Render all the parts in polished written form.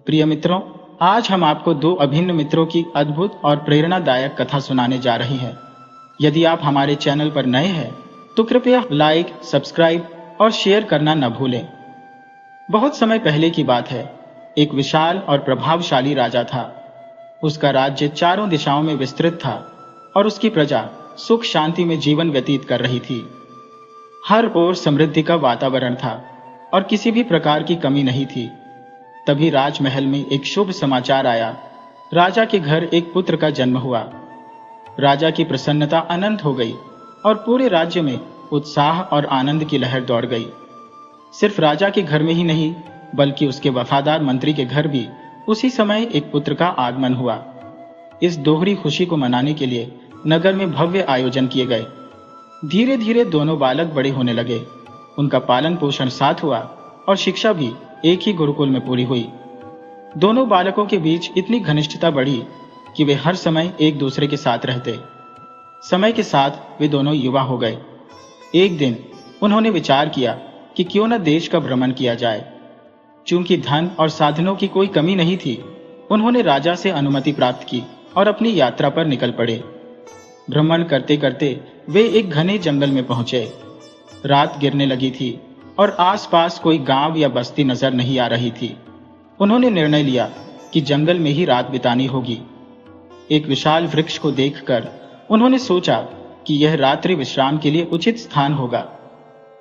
प्रिय मित्रों, आज हम आपको दो अभिन्न मित्रों की अद्भुत और प्रेरणादायक कथा सुनाने जा रहे हैं। यदि आप हमारे चैनल पर नए हैं तो कृपया लाइक, सब्सक्राइब और शेयर करना न भूलें। बहुत समय पहले की बात है। एक विशाल और प्रभावशाली राजा था। उसका राज्य चारों दिशाओं में विस्तृत था और उसकी प्रजा सुख शांति में जीवन व्यतीत कर रही थी। हर ओर समृद्धि का वातावरण था और किसी भी प्रकार की कमी नहीं थी। तभी राजमहल में एक शुभ समाचार आया। राजा के घर एक पुत्र का जन्म हुआ। राजा की प्रसन्नता अनंत हो गई और पूरे राज्य में उत्साह और आनंद की लहर दौड़ गई। सिर्फ राजा के घर में ही नहीं, बल्कि उसके वफादार मंत्री के घर भी उसी समय एक पुत्र का आगमन हुआ। इस दोहरी खुशी को मनाने के लिए नगर में भव्य आयोजन किए गए। धीरे धीरे दोनों बालक बड़े होने लगे। उनका पालन पोषण साथ हुआ और शिक्षा भी एक ही गुरुकुल में पूरी हुई। दोनों बालकों के बीच इतनी घनिष्ठता बढ़ी कि वे हर समय एक दूसरे के साथ रहते। समय के साथ वे दोनों युवा हो गए। एक दिन उन्होंने विचार किया कि क्यों न देश का भ्रमण किया जाए। चूंकि धन और साधनों की कोई कमी नहीं थी, उन्होंने राजा से अनुमति प्राप्त की और अपनी यात्रा पर निकल पड़े। भ्रमण करते करते वे एक घने जंगल में पहुंचे। रात गिरने लगी थी और आसपास कोई गांव या बस्ती नजर नहीं आ रही थी। उन्होंने निर्णय लिया कि जंगल में ही रात बितानी होगी। एक विशाल वृक्ष को देखकर उन्होंने सोचा कि यह रात्रि विश्राम के लिए उचित स्थान होगा।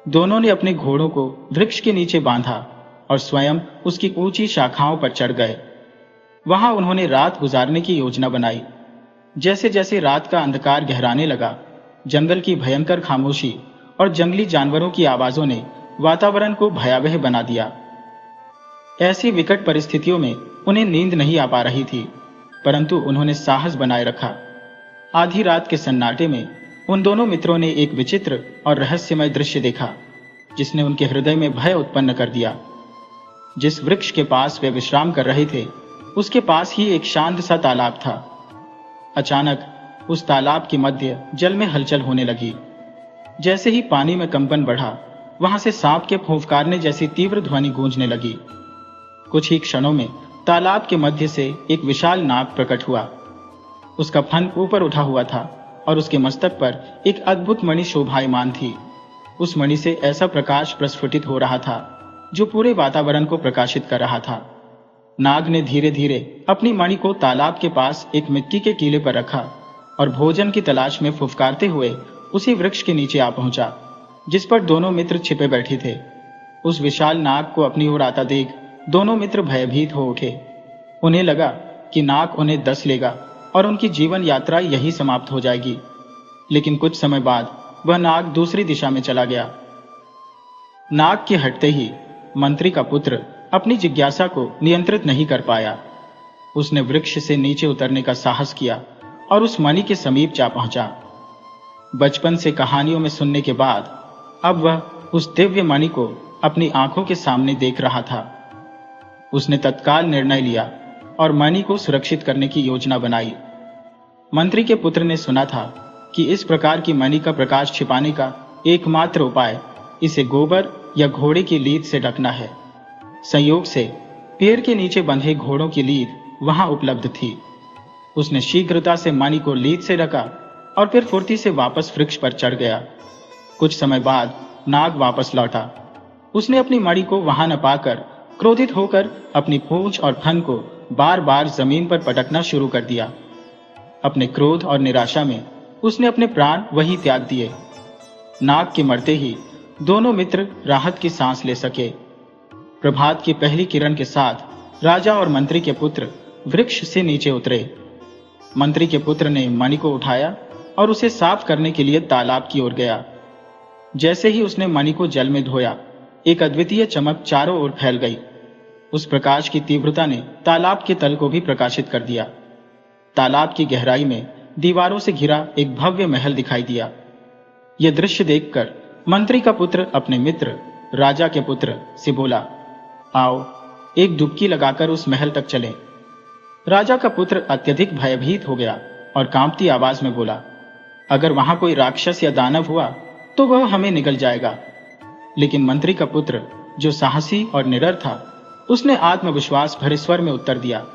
दोनों ने अपने घोड़ों को वृक्ष के नीचे बांधा और स्वयं उसकी ऊंची शाखाओं पर चढ़ गए। वहां उन्होंने रात गुजारने की योजना बनाई। जैसे जैसे रात का अंधकार गहराने लगा, जंगल की भयंकर खामोशी और जंगली जानवरों की आवाजों ने वातावरण को भयावह बना दिया। ऐसी विकट परिस्थितियों में उन्हें नींद नहीं आ पा रही थी, परंतु उन्होंने साहस बनाए रखा। आधी रात के सन्नाटे में उन दोनों मित्रों ने एक विचित्र और रहस्यमय दृश्य देखा, जिसने उनके हृदय में भय उत्पन्न कर दिया। जिस वृक्ष के पास वे विश्राम कर रहे थे, उसके पास ही एक शांत सा तालाब था। अचानक उस तालाब के मध्य जल में हलचल होने लगी। जैसे ही पानी में कंपन बढ़ा, वहां से सांप के फुफकारने जैसी तीव्र ध्वनि गूंजने लगी। कुछ ही क्षणों में तालाब के मध्य से एक विशाल नाग प्रकट हुआ। उसका फन ऊपर उठा हुआ था और उसके मस्तक पर एक अद्भुत मणि शोभायमान थी। उस मणि से ऐसा प्रकाश प्रस्फुटित हो रहा था जो पूरे वातावरण को प्रकाशित कर रहा था। नाग ने धीरे धीरे अपनी मणि को तालाब के पास एक मिट्टी के टीले पर रखा और भोजन की तलाश में फुफकारते हुए उसी वृक्ष के नीचे आ पहुंचा, जिस पर दोनों मित्र छिपे बैठे थे। उस विशाल नाग को अपनी ओर आता देख दोनों मित्र भयभीत हो उठे। उन्हें लगा कि नाग उन्हें डस लेगा और उनकी जीवन यात्रा यही समाप्त हो जाएगी। लेकिन कुछ समय बाद वह नाग दूसरी दिशा में चला गया। नाग के हटते ही मंत्री का पुत्र अपनी जिज्ञासा को नियंत्रित नहीं कर पाया। उसने वृक्ष से नीचे उतरने का साहस किया और उस मणि के समीप जा पहुंचा। बचपन से कहानियों में सुनने के बाद अब वह उस दिव्य मणि को अपनी आंखों के सामने देख रहा था। उसने तत्काल निर्णय लिया और मणि को सुरक्षित करने की योजना बनाई। मंत्री के पुत्र ने सुना था कि इस प्रकार की मणि का प्रकाश छिपाने का एकमात्र उपाय इसे गोबर या घोड़े की लीद से ढकना है। संयोग से पेड़ के नीचे बंधे घोड़ों की लीद वहां उपलब्ध थी। उसने शीघ्रता से मणि को लीद से ढका और फिर फुर्ती से वापस वृक्ष पर चढ़ गया। कुछ समय बाद नाग वापस लौटा। उसने अपनी मणि को वहां न पाकर क्रोधित होकर अपनी पूंछ और फन को बार बार जमीन पर पटकना शुरू कर दिया। अपने क्रोध और निराशा में उसने अपने प्राण वहीं त्याग दिए। नाग के मरते ही दोनों मित्र राहत की सांस ले सके। प्रभात की पहली किरण के साथ राजा और मंत्री के पुत्र वृक्ष से नीचे उतरे। मंत्री के पुत्र ने मणि को उठाया और उसे साफ करने के लिए तालाब की ओर गया। जैसे ही उसने मणि को जल में धोया, एक अद्वितीय चमक चारों ओर फैल गई। उस प्रकाश की तीव्रता ने तालाब के तल को भी प्रकाशित कर दिया। तालाब की गहराई में दीवारों से घिरा एक भव्य महल दिखाई दिया। यह दृश्य देखकर मंत्री का पुत्र अपने मित्र राजा के पुत्र से बोला, आओ एक डुबकी लगाकर उस महल तक चलें। राजा का पुत्र अत्यधिक भयभीत हो गया और कांपती आवाज में बोला, अगर वहां कोई राक्षस या दानव हुआ तो वह हमें निगल जाएगा। लेकिन मंत्री का पुत्र, जो साहसी और निडर था, उसने आत्मविश्वास भरे स्वर में उत्तर दिया,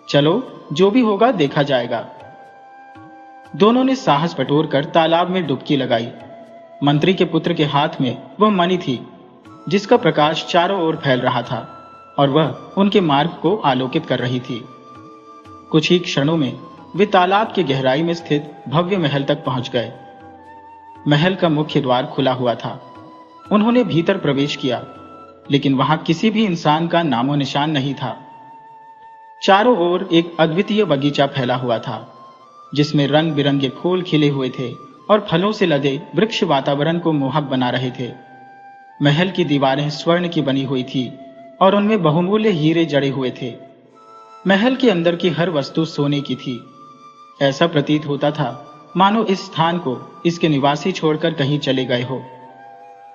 चलो, जो भी होगा देखा जाएगा। दोनों ने साहस बटोरकर तालाब में डुबकी लगाई। मंत्री के पुत्र के हाथ में वह मणि थी, जिसका प्रकाश चारों ओर फैल रहा था और वह उनके मार्ग को आलोकित कर रही थी। कुछ ही क्षणों में वे तालाब की गहराई में स्थित भव्य महल तक पहुंच गए। महल का मुख्य द्वार खुला हुआ था। उन्होंने भीतर प्रवेश किया, लेकिन वहां किसी भी इंसान का नामो निशान नहीं था। चारों ओर एक अद्वितीय बगीचा फैला हुआ था, जिसमें रंग बिरंगे फूल खिले हुए थे और फलों से लदे वृक्ष वातावरण को मोहक बना रहे थे। महल की दीवारें स्वर्ण की बनी हुई थी और उनमें बहुमूल्य हीरे जड़े हुए थे। महल के अंदर की हर वस्तु सोने की थी। ऐसा प्रतीत होता था मानो इस स्थान को इसके निवासी छोड़कर कहीं चले गए हो।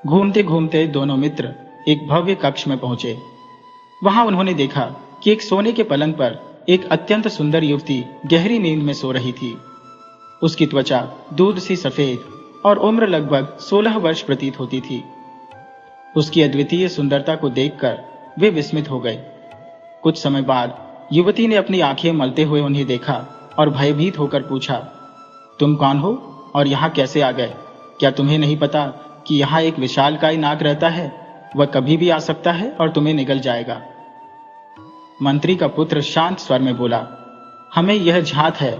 घूमते घूमते दोनों मित्र एक भव्य कक्ष में पहुंचे। वहां उन्होंने देखा कि एक सोने के पलंग पर एक अत्यंत सुंदर युवती गहरी नींद में सो रही थी। उसकी त्वचा दूध सी सफेद और उम्र लगभग 16 वर्ष प्रतीत होती थी। उसकी अद्वितीय सुंदरता को देखकर वे विस्मित हो गए। कुछ समय बाद युवती ने अपनी आंखें मलते हुए उन्हें देखा और भयभीत होकर पूछा, तुम कौन हो और यहाँ कैसे आ गए? क्या तुम्हें नहीं पता कि यहाँ एक विशालकाय नाग रहता है? वह कभी भी आ सकता है और तुम्हें निगल जाएगा। मंत्री का पुत्र शांत स्वर में बोला, हमें यह झात है।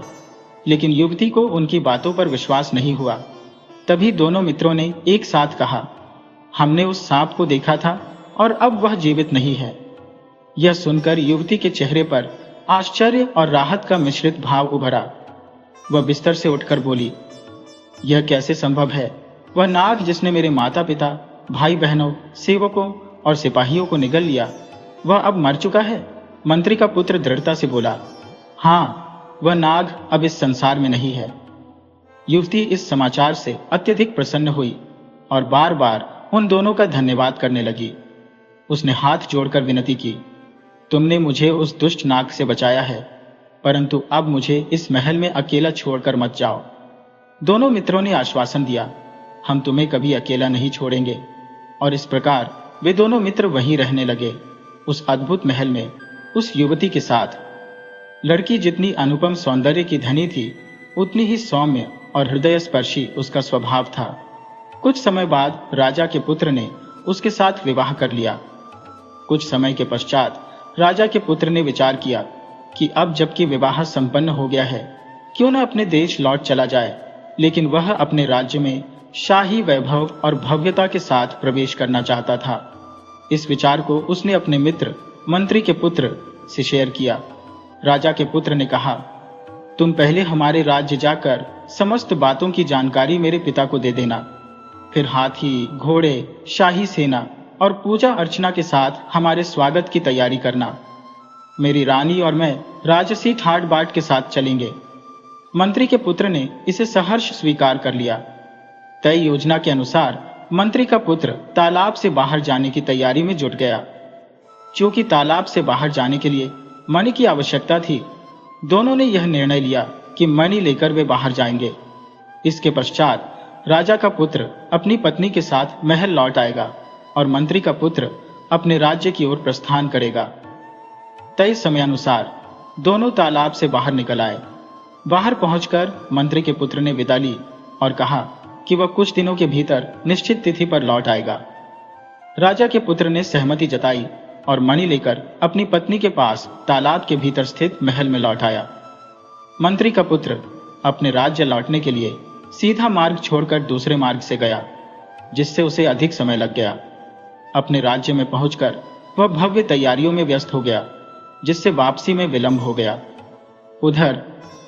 लेकिन युवती को उनकी बातों पर विश्वास नहीं हुआ। तभी दोनों मित्रों ने एक साथ कहा, हमने उस सांप को देखा था और अब वह जीवित नहीं है। यह सुनकर युवती के चेहरे पर आश्चर्य और राहत का मिश्रित भाव उभरा। वह बिस्तर से उठकर बोली, यह कैसे संभव है? वह नाग जिसने मेरे माता पिता, भाई बहनों, सेवकों और सिपाहियों को निगल लिया, वह अब मर चुका है? मंत्री का पुत्र दृढ़ता से बोला, हाँ, वह नाग अब इस संसार में नहीं है। युवती इस समाचार से अत्यधिक प्रसन्न हुई और बार बार उन दोनों का धन्यवाद करने लगी। उसने हाथ जोड़कर विनती की, तुमने मुझे उस दुष्ट नाग से बचाया है, परंतु अब मुझे इस महल में अकेला छोड़कर मत जाओ। दोनों मित्रों ने आश्वासन दिया, हम तुम्हें कभी अकेला नहीं छोड़ेंगे। और इस प्रकार वे दोनों मित्र वहीं रहने लगे, उस अद्भुत महल में, उस युवती के साथ। लड़की जितनी अनुपम सौंदर्य की धनी थी, उतनी ही सौम्य और हृदय स्पर्शी उसका स्वभाव था। कुछ समय बाद राजा के पुत्र ने उसके साथ विवाह कर लिया। कुछ समय के पश्चात राजा के पुत्र ने विचार किया कि अब जबकि विवाह संपन्न हो गया है, क्यों न अपने देश लौट चला जाए। लेकिन वह अपने राज्य में शाही वैभव और भव्यता के साथ प्रवेश करना चाहता था। इस विचार को उसने अपने मित्र मंत्री के पुत्र से शेयर किया। राजा के पुत्र ने कहा, तुम पहले हमारे राज्य जाकर समस्त बातों की जानकारी मेरे पिता को दे देना। फिर हाथी, घोड़े, शाही सेना और पूजा अर्चना के साथ हमारे स्वागत की तैयारी करना। मेरी रानी और मैं राजसी ठाट बाट के साथ चलेंगे। मंत्री के पुत्र ने इसे सहर्ष स्वीकार कर लिया। तय योजना के अनुसार मंत्री का पुत्र तालाब से बाहर जाने की तैयारी में जुट गया। क्योंकि तालाब से बाहर जाने के लिए मणि की आवश्यकता थी, दोनों ने यह निर्णय लिया कि मणि लेकर वे बाहर जाएंगे। इसके पश्चात राजा का पुत्र अपनी पत्नी के साथ महल लौट आएगा और मंत्री का पुत्र अपने राज्य की ओर प्रस्थान करेगा। तय समयानुसार दोनों तालाब से बाहर निकल आए। बाहर पहुंचकर मंत्री के पुत्र ने विदा ली और कहा कि वह कुछ दिनों के भीतर निश्चित तिथि पर लौट आएगा। राजा के पुत्र ने सहमति जताई और मणि लेकर अपनी पत्नी के पास तालाब के भीतर स्थित महल में लौट आया। मंत्री का पुत्र अपने राज्य लौटने के लिए सीधा मार्ग छोड़कर दूसरे मार्ग से गया, जिससे उसे अधिक समय लग गया। अपने राज्य में पहुंचकर वह भव्य तैयारियों में व्यस्त हो गया, जिससे वापसी में विलंब हो गया। उधर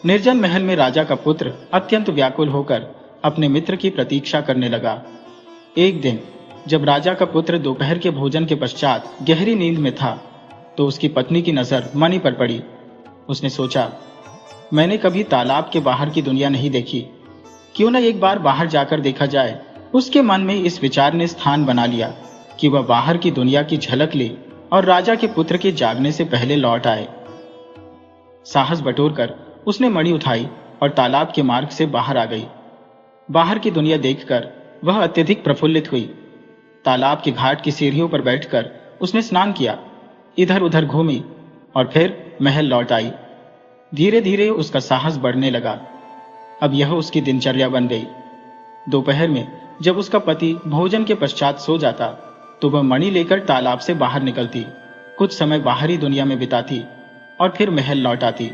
निर्जन महल में राजा का पुत्र अत्यंत व्याकुल होकर अपने मित्र की प्रतीक्षा करने लगा। एक दिन जब राजा का पुत्र दोपहर के भोजन के पश्चात गहरी नींद में था, तो उसकी पत्नी की नजर मणि पर पड़ी। उसने सोचा, मैंने कभी तालाब के बाहर की दुनिया नहीं देखी, क्यों न एक बार बाहर जाकर देखा जाए। उसके मन में इस विचार ने स्थान बना लिया कि वह बाहर की दुनिया की झलक ले और राजा के पुत्र के जागने से पहले लौट आए। साहस बटोरकर उसने मणि उठाई और तालाब के मार्ग से बाहर आ गई। बाहर की दुनिया देखकर वह अत्यधिक प्रफुल्लित हुई। तालाब के घाट की सीढ़ियों पर बैठकर उसने स्नान किया। इधर उधर घूमी और फिर महल लौट आई। धीरे धीरे उसका साहस बढ़ने लगा। अब यह उसकी दिनचर्या बन गई। दोपहर में जब उसका पति भोजन के पश्चात सो जाता तो वह मणि लेकर तालाब से बाहर निकलती, कुछ समय बाहरी दुनिया में बिताती और फिर महल लौट आती।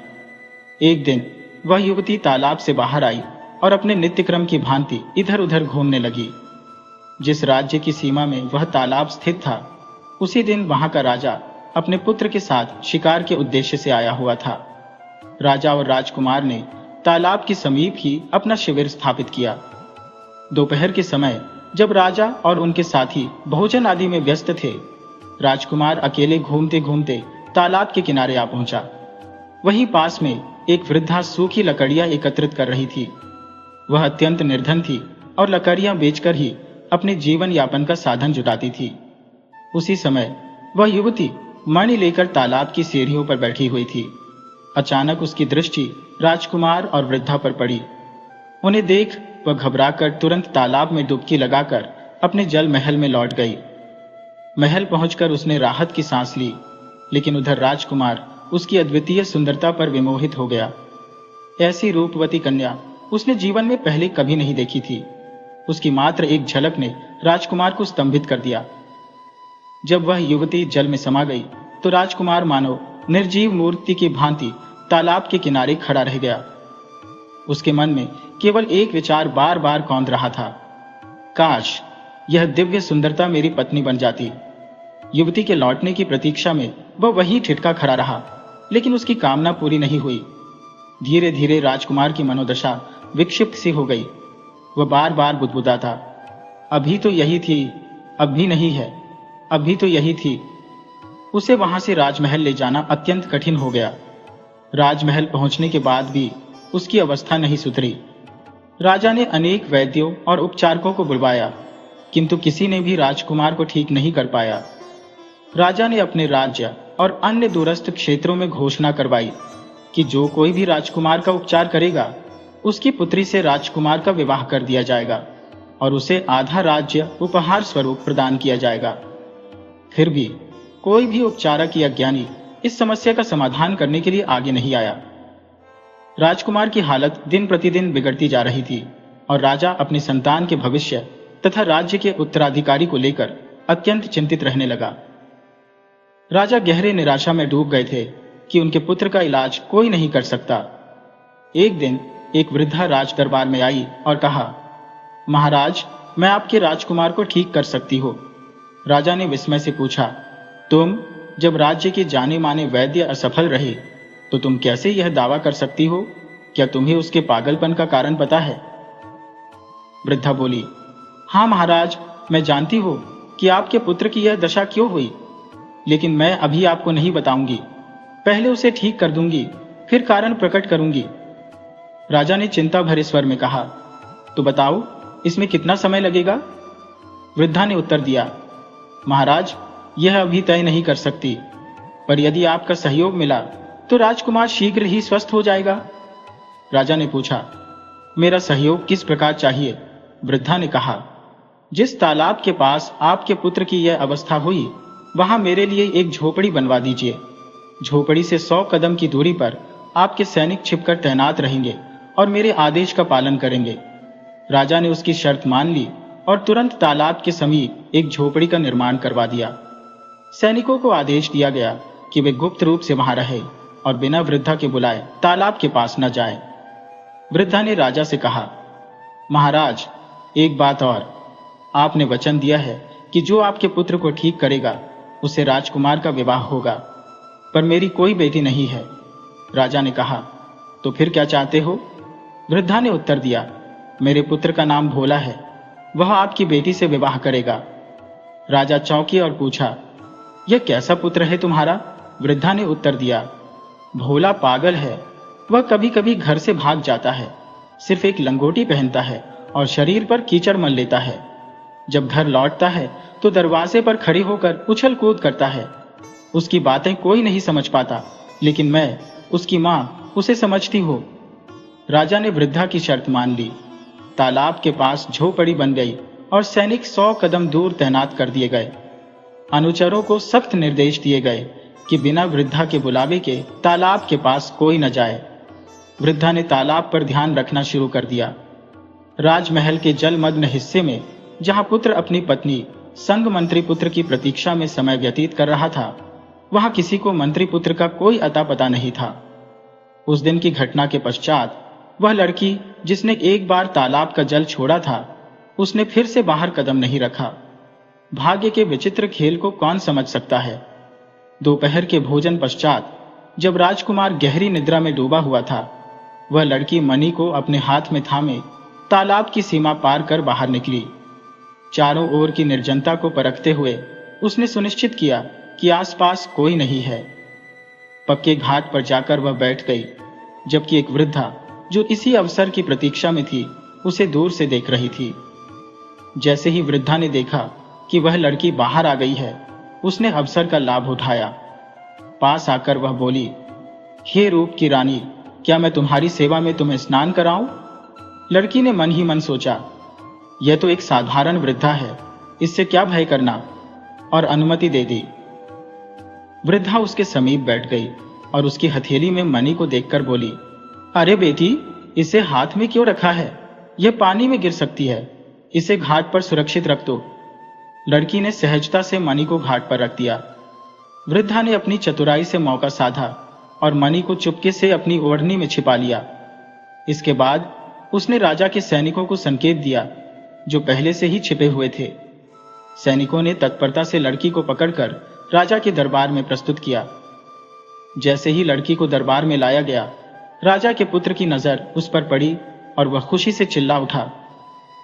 एक दिन वह युवती तालाब से बाहर आई और अपने नित्य क्रम की भांति इधर उधर घूमने लगी। जिस राज्य की सीमा में वह तालाब स्थित था, उसी दिन वहां का राजा अपने पुत्र के साथ शिकार के उद्देश्य से आया हुआ था। राजा और राजकुमार ने तालाब के समीप ही अपना शिविर स्थापित किया। दोपहर के समय जब राजा और उनके साथी भोजन आदि में व्यस्त थे, राजकुमार अकेले घूमते घूमते तालाब के किनारे आ पहुंचा। वहीं पास में एक वृद्धा सूखी लकड़ियां एकत्रित कर रही थी। वह अत्यंत निर्धन थी और लकड़ियां बेचकर ही अपने जीवन यापन का साधन जुटाती थी। उसी समय वह युवती मणि लेकर तालाब की सीढ़ियों पर बैठी हुई थी। अचानक उसकी दृष्टि राजकुमार और वृद्धा पर पड़ी। उन्हें देख वह घबराकर तुरंत तालाब में डुबकी लगाकर अपने जल महल में लौट गई। महल पहुंचकर उसने राहत की सांस ली, लेकिन उधर राजकुमार उसकी अद्वितीय सुंदरता पर विमोहित हो गया। ऐसी रूपवती कन्या उसने जीवन में पहले कभी नहीं देखी थी। उसकी मात्र एक झलक ने राजकुमार को स्तंभित कर दिया। जब वह युवती जल में समा गई तो राजकुमार मानो निर्जीव मूर्ति की भांति तालाब के किनारे खड़ा रह गया। उसके मन में केवल एक विचार बार बार कौंध रहा था, काश यह दिव्य सुंदरता मेरी पत्नी बन जाती। युवती के लौटने की प्रतीक्षा में वह वहीं ठिठका खड़ा रहा, लेकिन उसकी कामना पूरी नहीं हुई। धीरे धीरे राजकुमार की मनोदशा विक्षिप्त सी हो गई। वह बार बार बुदबुदाता, अभी तो यही थी, अब भी नहीं है, अभी तो यही थी। उसे वहां से राजमहल ले जाना अत्यंत कठिन हो गया। राजमहल पहुंचने के बाद भी उसकी अवस्था नहीं सुधरी। राजा ने अनेक वैद्यों और उपचारकों को बुलवाया, किंतु किसी ने भी राजकुमार को ठीक नहीं कर पाया। राजा ने अपने राज्य और अन्य दूरस्थ क्षेत्रों में घोषणा करवाई कि जो कोई भी राजकुमार का उपचार करेगा, उसकी पुत्री से राजकुमार का विवाह कर दिया जाएगा और उसे आधा राज्य उपहार स्वरूप प्रदान किया जाएगा। फिर भी कोई भी उपचारक या ज्ञानी इस समस्या का समाधान करने के लिए आगे नहीं आया। राजकुमार की हालत दिन प्रतिदिन बिगड़ती जा रही थी और राजा अपने संतान के भविष्य तथा राज्य के उत्तराधिकारी को लेकर अत्यंत चिंतित रहने लगा। राजा गहरे निराशा में डूब गए थे कि उनके पुत्र का इलाज कोई नहीं कर सकता। एक दिन एक वृद्धा राज दरबार में आई और कहा, महाराज, मैं आपके राजकुमार को ठीक कर सकती हूँ। राजा ने विस्मय से पूछा, तुम? जब राज्य के जाने माने वैद्य असफल रहे तो तुम कैसे यह दावा कर सकती हो? क्या तुम्हें उसके पागलपन का कारण पता है? वृद्धा बोली, हाँ महाराज, मैं जानती हूँ कि आपके पुत्र की यह दशा क्यों हुई, लेकिन मैं अभी आपको नहीं बताऊंगी। पहले उसे ठीक कर दूंगी, फिर कारण प्रकट करूंगी। राजा ने चिंता भरे स्वर में कहा, तो बताओ, इसमें कितना समय लगेगा? वृद्धा ने उत्तर दिया, महाराज, यह अभी तय नहीं कर सकती, पर यदि आपका सहयोग मिला तो राजकुमार शीघ्र ही स्वस्थ हो जाएगा। राजा ने पूछा, मेरा सहयोग किस प्रकार चाहिए? वृद्धा ने कहा, जिस तालाब के पास आपके पुत्र की यह अवस्था हुई, वहां मेरे लिए एक झोपड़ी बनवा दीजिए। झोपड़ी से 100 कदम की दूरी पर आपके सैनिक छिपकर तैनात रहेंगे और मेरे आदेश का पालन करेंगे। राजा ने उसकी शर्त मान ली और तुरंत तालाब के समीप एक झोपड़ी का निर्माण करवा दिया। सैनिकों को आदेश दिया गया कि वे गुप्त रूप से वहां रहे और बिना वृद्धा के बुलाए तालाब के पास न जाए। वृद्धा ने राजा से कहा, महाराज, एक बात और, आपने वचन दिया है कि जो आपके पुत्र को ठीक करेगा उससे राजकुमार का विवाह होगा, पर मेरी कोई बेटी नहीं है। राजा ने कहा, तो फिर क्या चाहते हो? वृद्धा ने उत्तर दिया, मेरे पुत्र का नाम भोला है, वह आपकी बेटी से विवाह करेगा। राजा चौंके और पूछा, यह कैसा पुत्र है तुम्हारा? वृद्धा ने उत्तर दिया, भोला पागल है, वह कभी कभी घर से भाग जाता है, सिर्फ एक लंगोटी पहनता है और शरीर पर कीचड़ मल लेता है। जब घर लौटता है तो दरवाजे पर खड़े होकर उछल कूद करता है। उसकी बातें कोई नहीं समझ पाता, लेकिन मैं, उसकी माँ, उसे समझती हूँ। राजा ने वृद्धा की शर्त मान ली। तालाब के पास झोपड़ी बन गई और सैनिक 100 कदम दूर तैनात कर दिए गए। अनुचरों को सख्त निर्देश दिए गए कि बिना वृद्धा के बुलावे के तालाब के पास कोई न जाए। वृद्धा ने तालाब पर ध्यान रखना शुरू कर दिया। राजमहल के जलमग्न हिस्से में जहां पुत्र अपनी पत्नी संग मंत्री पुत्र की प्रतीक्षा में समय व्यतीत कर रहा था, वहां किसी को मंत्री पुत्र का कोई अता पता नहीं था। उस दिन की घटना के पश्चात वह लड़की जिसने एक बार तालाब का जल छोड़ा था, उसने फिर से बाहर कदम नहीं रखा। भाग्य के विचित्र खेल को कौन समझ सकता है। दोपहर के भोजन पश्चात जब राजकुमार गहरी निद्रा में डूबा हुआ था, वह लड़की मणि को अपने हाथ में थामे तालाब की सीमा पार कर बाहर निकली। चारों ओर की निर्जनता को परखते हुए उसने सुनिश्चित किया कि आसपास कोई नहीं है। पक्के घाट पर जाकर वह बैठ गई, जबकि एक वृद्धा जो इसी अवसर की प्रतीक्षा में थी, उसे दूर से देख रही थी। जैसे ही वृद्धा ने देखा कि वह लड़की बाहर आ गई है, उसने अवसर का लाभ उठाया। पास आकर वह बोली, हे रूप की रानी, क्या मैं तुम्हारी सेवा में तुम्हें स्नान कराऊं? लड़की ने मन ही मन सोचा, यह तो एक साधारण वृद्धा है, इससे क्या भय करना, और अनुमति दे दी। वृद्धा उसके समीप बैठ गई और उसकी हथेली में मणि को देखकर बोली, अरे बेटी, इसे हाथ में क्यों रखा है? यह पानी में गिर सकती है, इसे घाट पर सुरक्षित रख दो। लड़की ने सहजता से मणि को घाट पर रख दिया। वृद्धा ने अपनी चतुराई से मौका साधा और मणि को चुपके से अपनी ओढ़नी में छिपा लिया। इसके बाद उसने राजा के सैनिकों को संकेत दिया, जो पहले से ही छिपे हुए थे। सैनिकों ने तत्परता से लड़की को पकड़कर राजा के दरबार में प्रस्तुत किया। जैसे ही लड़की को दरबार में लाया गया, राजा के पुत्र की नजर उस पर पड़ी और वह खुशी से चिल्ला उठा,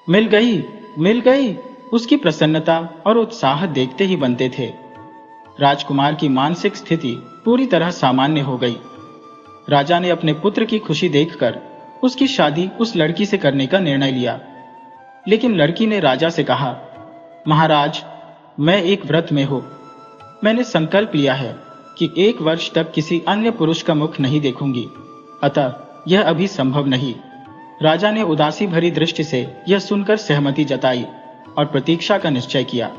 मिल गई, मिल गई। उसकी प्रसन्नता और उत्साह देखते ही बनते थे। राजकुमार की मानसिक स्थिति पूरी तरह सामान्य हो गई। राजा ने अपने पुत्र की खुशी देखकर उसकी शादी उस लड़की से करने का निर्णय लिया। लेकिन लड़की ने राजा से कहा, महाराज, मैं एक व्रत में हूं। मैंने संकल्प लिया है कि 1 वर्ष तक किसी अन्य पुरुष का मुख नहीं देखूंगी, अतः यह अभी संभव नहीं। राजा ने उदासी भरी दृष्टि से यह सुनकर सहमति जताई और प्रतीक्षा का निश्चय किया।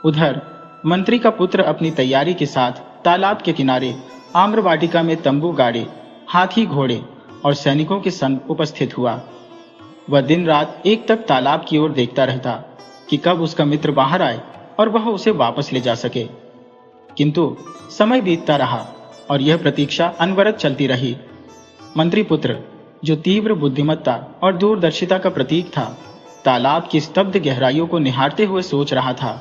उधर मंत्री का पुत्र अपनी तैयारी के साथ तालाब के किनारे आम्रवाटिका में तंबू गाड़े, हाथी घोड़े और सैनिकों के संग उपस्थित हुआ। वह दिन रात एक तक तालाब की ओर देखता रहता कि कब उसका मित्र बाहर आए और वह उसे वापस ले जा सके। किंतु समय बीतता रहा और यह प्रतीक्षा अनवरत चलती रही। मंत्री पुत्र, जो तीव्र बुद्धिमत्ता और दूरदर्शिता का प्रतीक था, तालाब की स्तब्ध गहराइयों को निहारते हुए सोच रहा था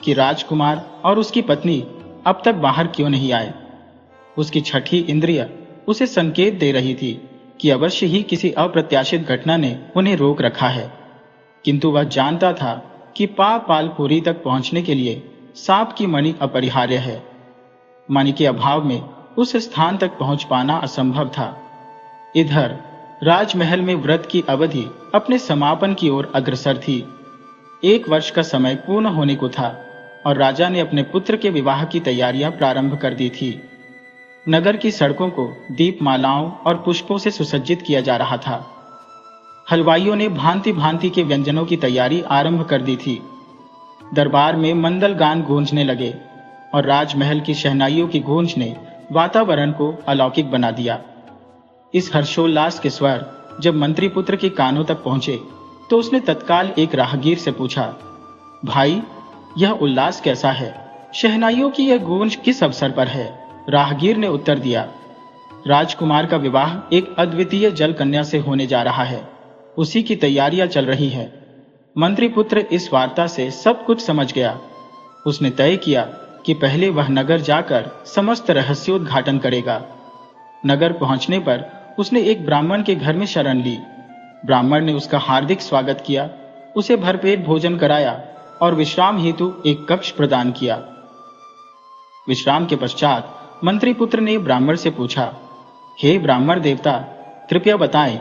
कि राजकुमार और उसकी पत्नी अब तक बाहर क्यों नहीं आए। उसकी छठी इंद्रिय उसे संकेत दे रही थी कि अवश्य ही किसी अप्रत्याशित घटना ने उन्हें रोक रखा है। किंतु वह जानता था कि पालपुरी तक पहुंचने के लिए सांप की मणि अपरिहार्य है। मणि के अभाव में उस स्थान तक पहुंच पाना असंभव था। इधर राजमहल में व्रत की अवधि अपने समापन की ओर अग्रसर थी। 1 वर्ष का समय पूर्ण होने को था और राजा ने अपने पुत्र के विवाह की तैयारियां प्रारंभ कर दी थी। नगर की सड़कों को दीपमालाओं और पुष्पों से सुसज्जित किया जा रहा था। हलवाइयों ने भांति भांति के व्यंजनों की तैयारी आरंभ कर दी थी। दरबार में मंगल गान गूंजने लगे और राजमहल की शहनाइयों की गूंज ने वातावरण को अलौकिक बना दिया। इस हर्षोल्लास के स्वर जब मंत्री पुत्र के कानों तक पहुंचे तो उसने तत्काल एक राहगीर से पूछा, भाई, यह उल्लास कैसा है? शहनाइयों की यह गूंज किस अवसर पर है? राहगीर ने उत्तर दिया, राजकुमार का विवाह एक अद्वितीय जल कन्या से होने जा रहा है, उसी की तैयारियां चल रही है। मंत्री पुत्र इस वार्ता से सब कुछ समझ गया। उसने तय किया कि पहले वह नगर जाकर समस्त रहस्योद्घाटन करेगा। नगर पहुंचने पर उसने एक ब्राह्मण के घर में शरण ली। ब्राह्मण ने उसका हार्दिक स्वागत किया, उसे भरपेट भोजन कराया और विश्राम हेतु एक कक्ष प्रदान किया। विश्राम के पश्चात मंत्री पुत्र ने ब्राह्मण से पूछा, हे ब्राह्मण देवता, कृपया बताएं,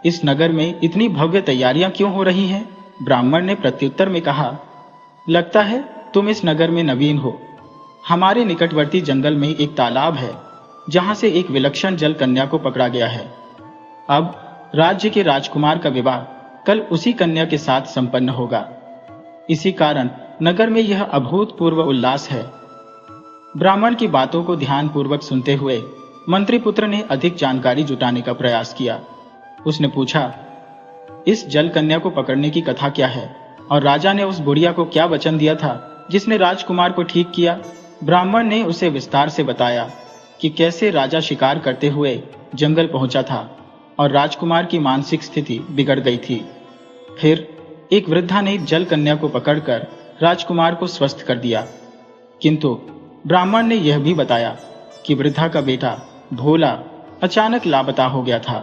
इस नगर में इतनी भव्य तैयारियां क्यों हो रही हैं? ब्राह्मण ने प्रत्युत्तर में कहा, लगता है तुम इस नगर में नवीन हो। हमारे निकटवर्ती जंगल में एक तालाब है जहां से एक विलक्षण जल कन्या को पकड़ा गया है। अब राज्य के राजकुमार का विवाह कल उसी कन्या के साथ संपन्न होगा। इसी कारण नगर में यह अभूतपूर्व उल्लास है। ब्राह्मण की बातों को ध्यानपूर्वक सुनते हुए मंत्री पुत्र ने अधिक जानकारी जुटाने का प्रयास किया। उसने पूछा, इस जल कन्या को पकड़ने की कथा क्या है और राजा ने उस बुढ़िया को क्या वचन दिया था जिसने राजकुमार को ठीक किया? ब्राह्मण ने उसे विस्तार से बताया कि कैसे राजा शिकार करते हुए जंगल पहुंचा था और राजकुमार की मानसिक स्थिति बिगड़ गई थी। फिर एक वृद्धा ने जल कन्या को पकड़कर राजकुमार को स्वस्थ कर दिया। किंतु ब्राह्मण ने यह भी बताया कि वृद्धा का बेटा भोला अचानक लापता हो गया था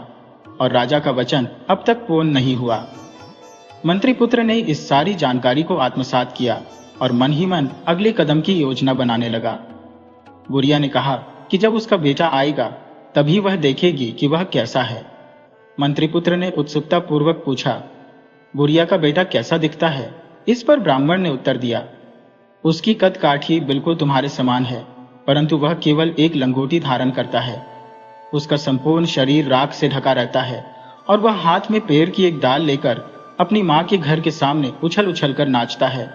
और राजा का वचन अब तक पूर्ण नहीं हुआ। मंत्री पुत्र ने इस सारी जानकारी को आत्मसात किया और मन ही मन अगले कदम की योजना बनाने लगा। बुढ़िया ने कहा कि जब उसका बेटा आएगा तभी वह देखेगी कि वह कैसा है। मंत्री पुत्र ने उत्सुकता पूर्वक पूछा, बुढ़िया का बेटा कैसा दिखता है? इस पर ब्राह्मण ने उत्तर दिया, उसकी कद काठी बिल्कुल तुम्हारे समान है, परंतु वह केवल एक लंगोटी धारण करता है। उसका संपूर्ण शरीर राख से ढका रहता है और वह हाथ में पेड़ की एक डाल लेकर अपनी मां के घर के सामने उछल उछल कर नाचता है।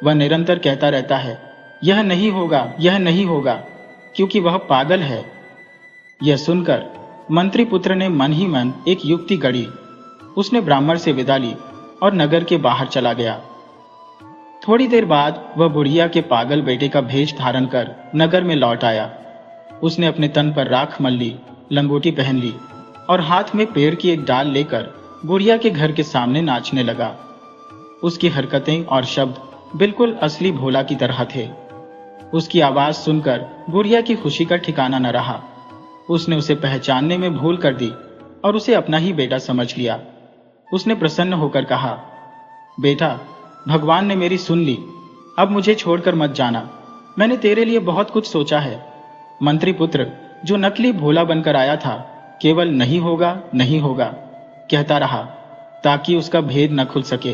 वह निरंतर कहता रहता है, यह नहीं होगा, यह नहीं होगा, क्योंकि वह पागल है। यह सुनकर मंत्री पुत्र ने मन ही मन एक युक्ति गढ़ी। उसने ब्राह्मण से विदा ली और नगर के बाहर चला गया। थोड़ी देर बाद वह बुढ़िया के पागल बेटे का भेष धारण कर नगर में लौट आया। उसने अपने तन पर राख मल ली, लंगोटी पहन ली और हाथ में पेड़ की एक डाल लेकर बुढ़िया के घर के सामने नाचने लगा। उसकी हरकतें और शब्द बिल्कुल असली भोला की तरह थे। उसकी आवाज सुनकर बुढ़िया की खुशी का ठिकाना न रहा। उसने उसे पहचानने में भूल कर दी और उसे अपना ही बेटा समझ लिया। उसने प्रसन्न होकर कहा, बेटा, भगवान ने मेरी सुन ली, अब मुझे छोड़कर मत जाना। मैंने तेरे लिए बहुत कुछ सोचा है। मंत्री पुत्र जो नकली भोला बनकर आया था, केवल नहीं होगा, नहीं होगा कहता रहा ताकि उसका भेद न खुल सके।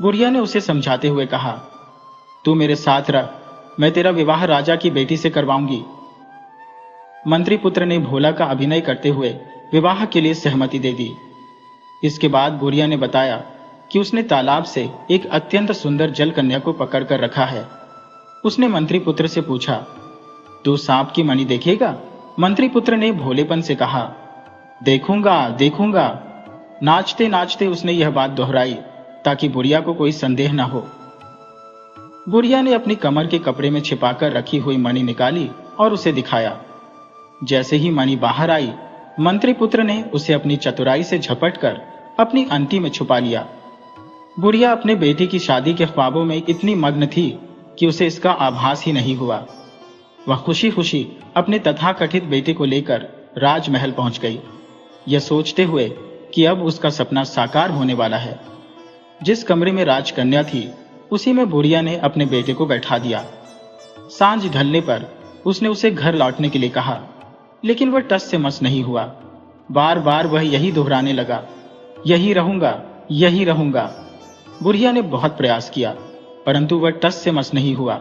बुढ़िया ने उसे समझाते हुए कहा, तू मेरे साथ रह, मैं तेरा विवाह राजा की बेटी से करवाऊंगी। मंत्री पुत्र ने भोला का अभिनय करते हुए विवाह के लिए सहमति दे दी। इसके बाद बुढ़िया ने बताया कि उसने तालाब से एक अत्यंत सुंदर जल कन्या को पकड़कर रखा है। उसने मंत्री पुत्र से पूछा, तू सांप की मणि देखेगा? मंत्री पुत्र ने भोलेपन से कहा, देखूंगा, देखूंगा। नाचते नाचते उसने यह बात दोहराई ताकि बुढ़िया को कोई संदेह न हो। बुढ़िया ने अपनी कमर के कपड़े में छिपाकर रखी हुई मणि निकाली और उसे दिखाया। जैसे ही मणि बाहर आई, मंत्री पुत्र ने उसे अपनी चतुराई से झपटकर अपनी अंटी में छुपा लिया। बुढ़िया अपने बेटे की शादी के ख्वाबों में इतनी मग्न थी कि उसे इसका आभास ही नहीं हुआ। वह खुशी खुशी अपने तथाकथित बेटे को लेकर राजमहल पहुंच गई, यह सोचते हुए कि अब उसका सपना साकार होने वाला है। जिस कमरे में राजकन्या थी, उसी में बुढ़िया ने अपने बेटे को बैठा दिया। सांझ ढलने पर उसने उसे घर लौटने के लिए कहा, लेकिन वह टस से मस नहीं हुआ। बार बार वह यही दोहराने लगा, यही रहूंगा, यही रहूंगा। बुढ़िया ने बहुत प्रयास किया, परंतु वह टस से मस नहीं हुआ।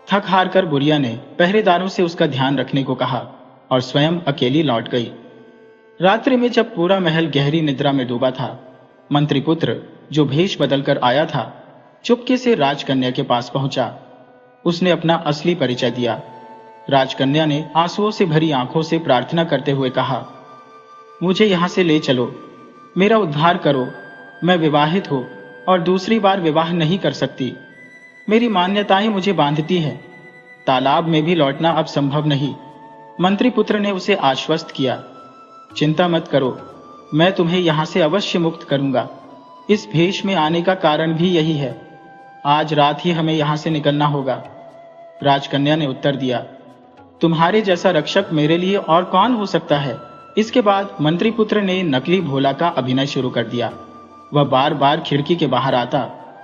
थक हार कर बुढ़िया ने पहरेदारों से उसका ध्यान रखने को कहा और स्वयं अकेली लौट गई। रात्रि में जब पूरा महल गहरी निद्रा में डूबा था, मंत्री पुत्र जो भेष बदलकर आया था, चुपके से राजकन्या के पास पहुंचा। उसने अपना असली परिचय दिया। राजकन्या ने आंसुओं से भरी आंखों से प्रार्थना करते हुए कहा, मुझे यहां से ले चलो, मेरा उद्धार करो। मैं विवाहित हूं और दूसरी बार विवाह नहीं कर सकती। मेरी मान्यताएं मुझे बांधती हैं। तालाब में भी लौटना अब संभव नहीं। मंत्री पुत्र ने उसे आश्वस्त किया, चिंता मत करो, मैं तुम्हें यहां से अवश्य मुक्त करूंगा। इस भेष में आने का कारण भी यही है। आज रात ही हमें यहां से निकलना होगा। राजकन्या ने उत्तर दिया, तुम्हारे जैसा रक्षक मेरे लिए और कौन हो सकता है। इसके बाद मंत्री पुत्र ने नकली भोला का अभिनय शुरू कर दिया। वह बार बार खिड़की के बाहर आता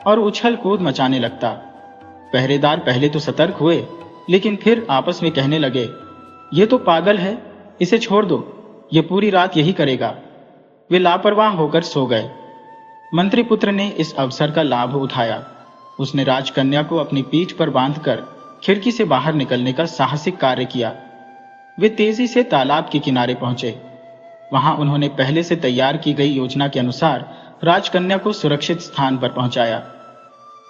और उछल कूद मचाने लगता। पहरेदार पहले तो सतर्क हुए, लेकिन फिर आपस में कहने लगे, ये तो पागल है, इसे छोड़ दो, ये पूरी रात यही करेगा। वे लापरवाह होकर सो गए। मंत्री पुत्र ने इस अवसर का लाभ उठाया। उसने राजकन्या को अपनी पीठ पर बांधकर खिड़की से बाहर निकलने का साहसिक कार्य किया। वे तेजी से तालाब के किनारे पहुंचे। वहां उन्होंने पहले से तैयार की गई योजना के अनुसार राजकन्या को सुरक्षित स्थान पर पहुंचाया।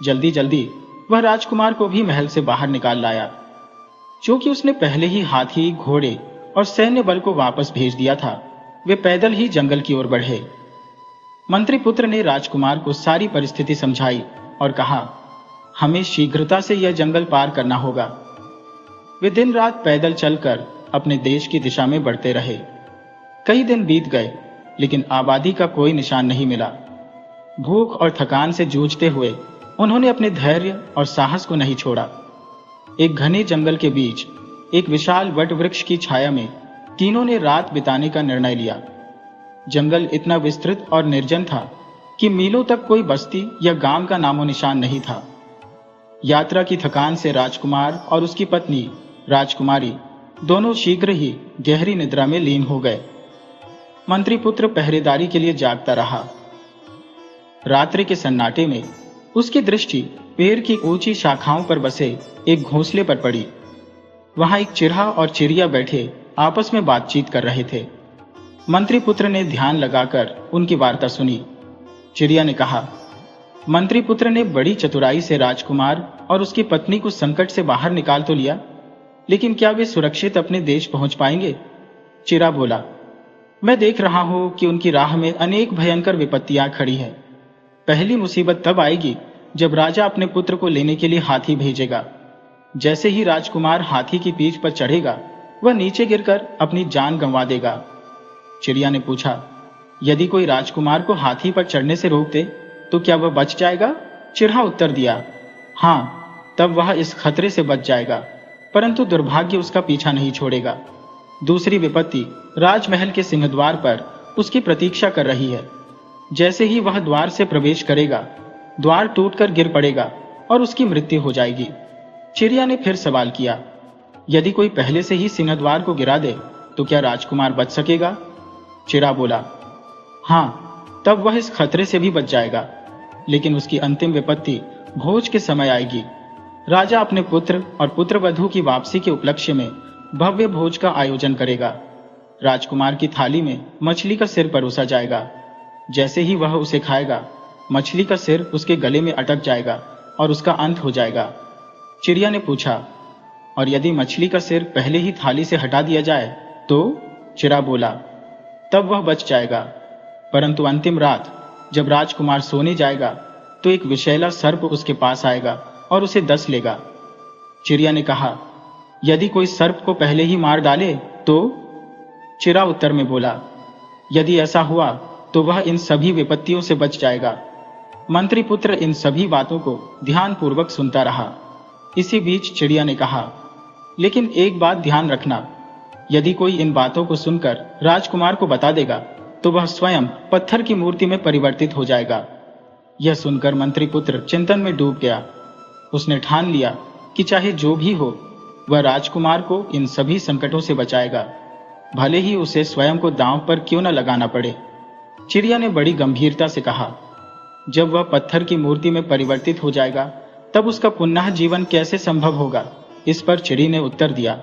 जल्दी जल्दी वह राजकुमार को भी महल से बाहर निकाल लाया। क्योंकि उसने पहले ही हाथी, घोड़े और सैन्य बल को वापस भेज दिया था, वे पैदल ही जंगल की ओर बढ़े। मंत्री पुत्र ने राजकुमार को सारी परिस्थिति समझाई और कहा, हमें शीघ्रता से यह जंगल पार करना होगा। वे दिन रात पैदल चलकर अपने देश की दिशा में बढ़ते रहे। कई दिन बीत गए, लेकिन आबादी का कोई निशान नहीं मिला। भूख और थकान से जूझते हुए उन्होंने अपने धैर्य और साहस को नहीं छोड़ा। एक घने जंगल के बीच एक विशाल वट वृक्ष की छाया में तीनों ने रात बिताने का निर्णय लिया। जंगल इतना विस्तृत और निर्जन था कि मीलों तक कोई बस्ती या गांव का नामो निशान नहीं था। यात्रा की थकान से राजकुमार और उसकी पत्नी राजकुमारी दोनों शीघ्र ही गहरी निद्रा में लीन हो गए। मंत्री पुत्र पहरेदारी के लिए जागता रहा। रात्रि के सन्नाटे में उसकी दृष्टि पेड़ की ऊंची शाखाओं पर बसे एक घोंसले पर पड़ी। वहां एक चिरहा और चिड़िया बैठे आपस में बातचीत कर रहे थे। मंत्री पुत्र ने ध्यान लगाकर उनकी वार्ता सुनी। चिड़िया ने कहा, मंत्री पुत्र ने बड़ी चतुराई से राजकुमार और उसकी पत्नी को संकट से बाहर निकाल तो लिया, लेकिन क्या वे सुरक्षित अपने देश पहुंच पाएंगे? चिड़ा बोला, मैं देख रहा हूं कि उनकी राह में अनेक भयंकर विपत्तियां खड़ी हैं। पहली मुसीबत तब आएगी जब राजा अपने पुत्र को लेने के लिए हाथी भेजेगा। जैसे ही राजकुमार हाथी की पीठ पर चढ़ेगा, वह नीचे गिरकर अपनी जान गंवा देगा। चिड़िया ने पूछा, यदि कोई राजकुमार को हाथी पर चढ़ने से रोक दे तो क्या वह बच जाएगा? चिड़हा उत्तर दिया, हाँ, तब वह इस खतरे से बच जाएगा, परंतु दुर्भाग्य उसका पीछा नहीं छोड़ेगा। दूसरी विपत्ति राजमहल के सिंहद्वार पर उसकी प्रतीक्षा कर रही है। जैसे ही वह द्वार से प्रवेश करेगा, द्वार टूटकर गिर पड़ेगा और उसकी मृत्यु हो जाएगी। चिड़िया ने फिर सवाल किया, यदि कोई पहले से ही सिंहद्वार को गिरा दे तो क्या राजकुमार बच सकेगा? चिड़ा बोला, हाँ, तब वह इस खतरे से भी बच जाएगा, लेकिन उसकी अंतिम विपत्ति भोज के समय आएगी। राजा अपने पुत्र और पुत्रवधू की वापसी के उपलक्ष्य में भव्य भोज का आयोजन करेगा। राजकुमार की थाली में मछली का सिर परोसा जाएगा। जैसे ही वह उसे खाएगा, मछली का सिर उसके गले में अटक जाएगा और उसका अंत हो जाएगा। चिड़िया ने पूछा, और यदि मछली का सिर पहले ही थाली से हटा दिया जाए तो? चिड़ा बोला, तब वह बच जाएगा, परंतु अंतिम रात जब राजकुमार सोने जाएगा तो एक विषैला सर्प उसके पास आएगा और उसे डस लेगा। चिड़िया ने कहा, यदि कोई सर्प को पहले ही मार डाले तो? चिड़ा उत्तर में बोला, यदि ऐसा हुआ तो वह इन सभी विपत्तियों से बच जाएगा। मंत्री पुत्र इन सभी बातों को ध्यानपूर्वक सुनता रहा। इसी बीच चिड़िया ने कहा, लेकिन एक बात ध्यान रखना, यदि कोई इन बातों को सुनकर राजकुमार को बता देगा तो वह स्वयं पत्थर की मूर्ति में परिवर्तित हो जाएगा। यह सुनकर मंत्री पुत्र चिंतन में डूब गया। उसने ठान लिया कि चाहे जो भी हो, वह राजकुमार को इन सभी संकटों से बचाएगा, भले ही उसे स्वयं को दांव पर क्यों न लगाना पड़े। चिड़िया ने बड़ी गंभीरता से कहा, जब वह पत्थर की मूर्ति में परिवर्तित हो जाएगा तब उसका पुनः जीवन कैसे संभव होगा? इस पर चिड़ी ने उत्तर दिया,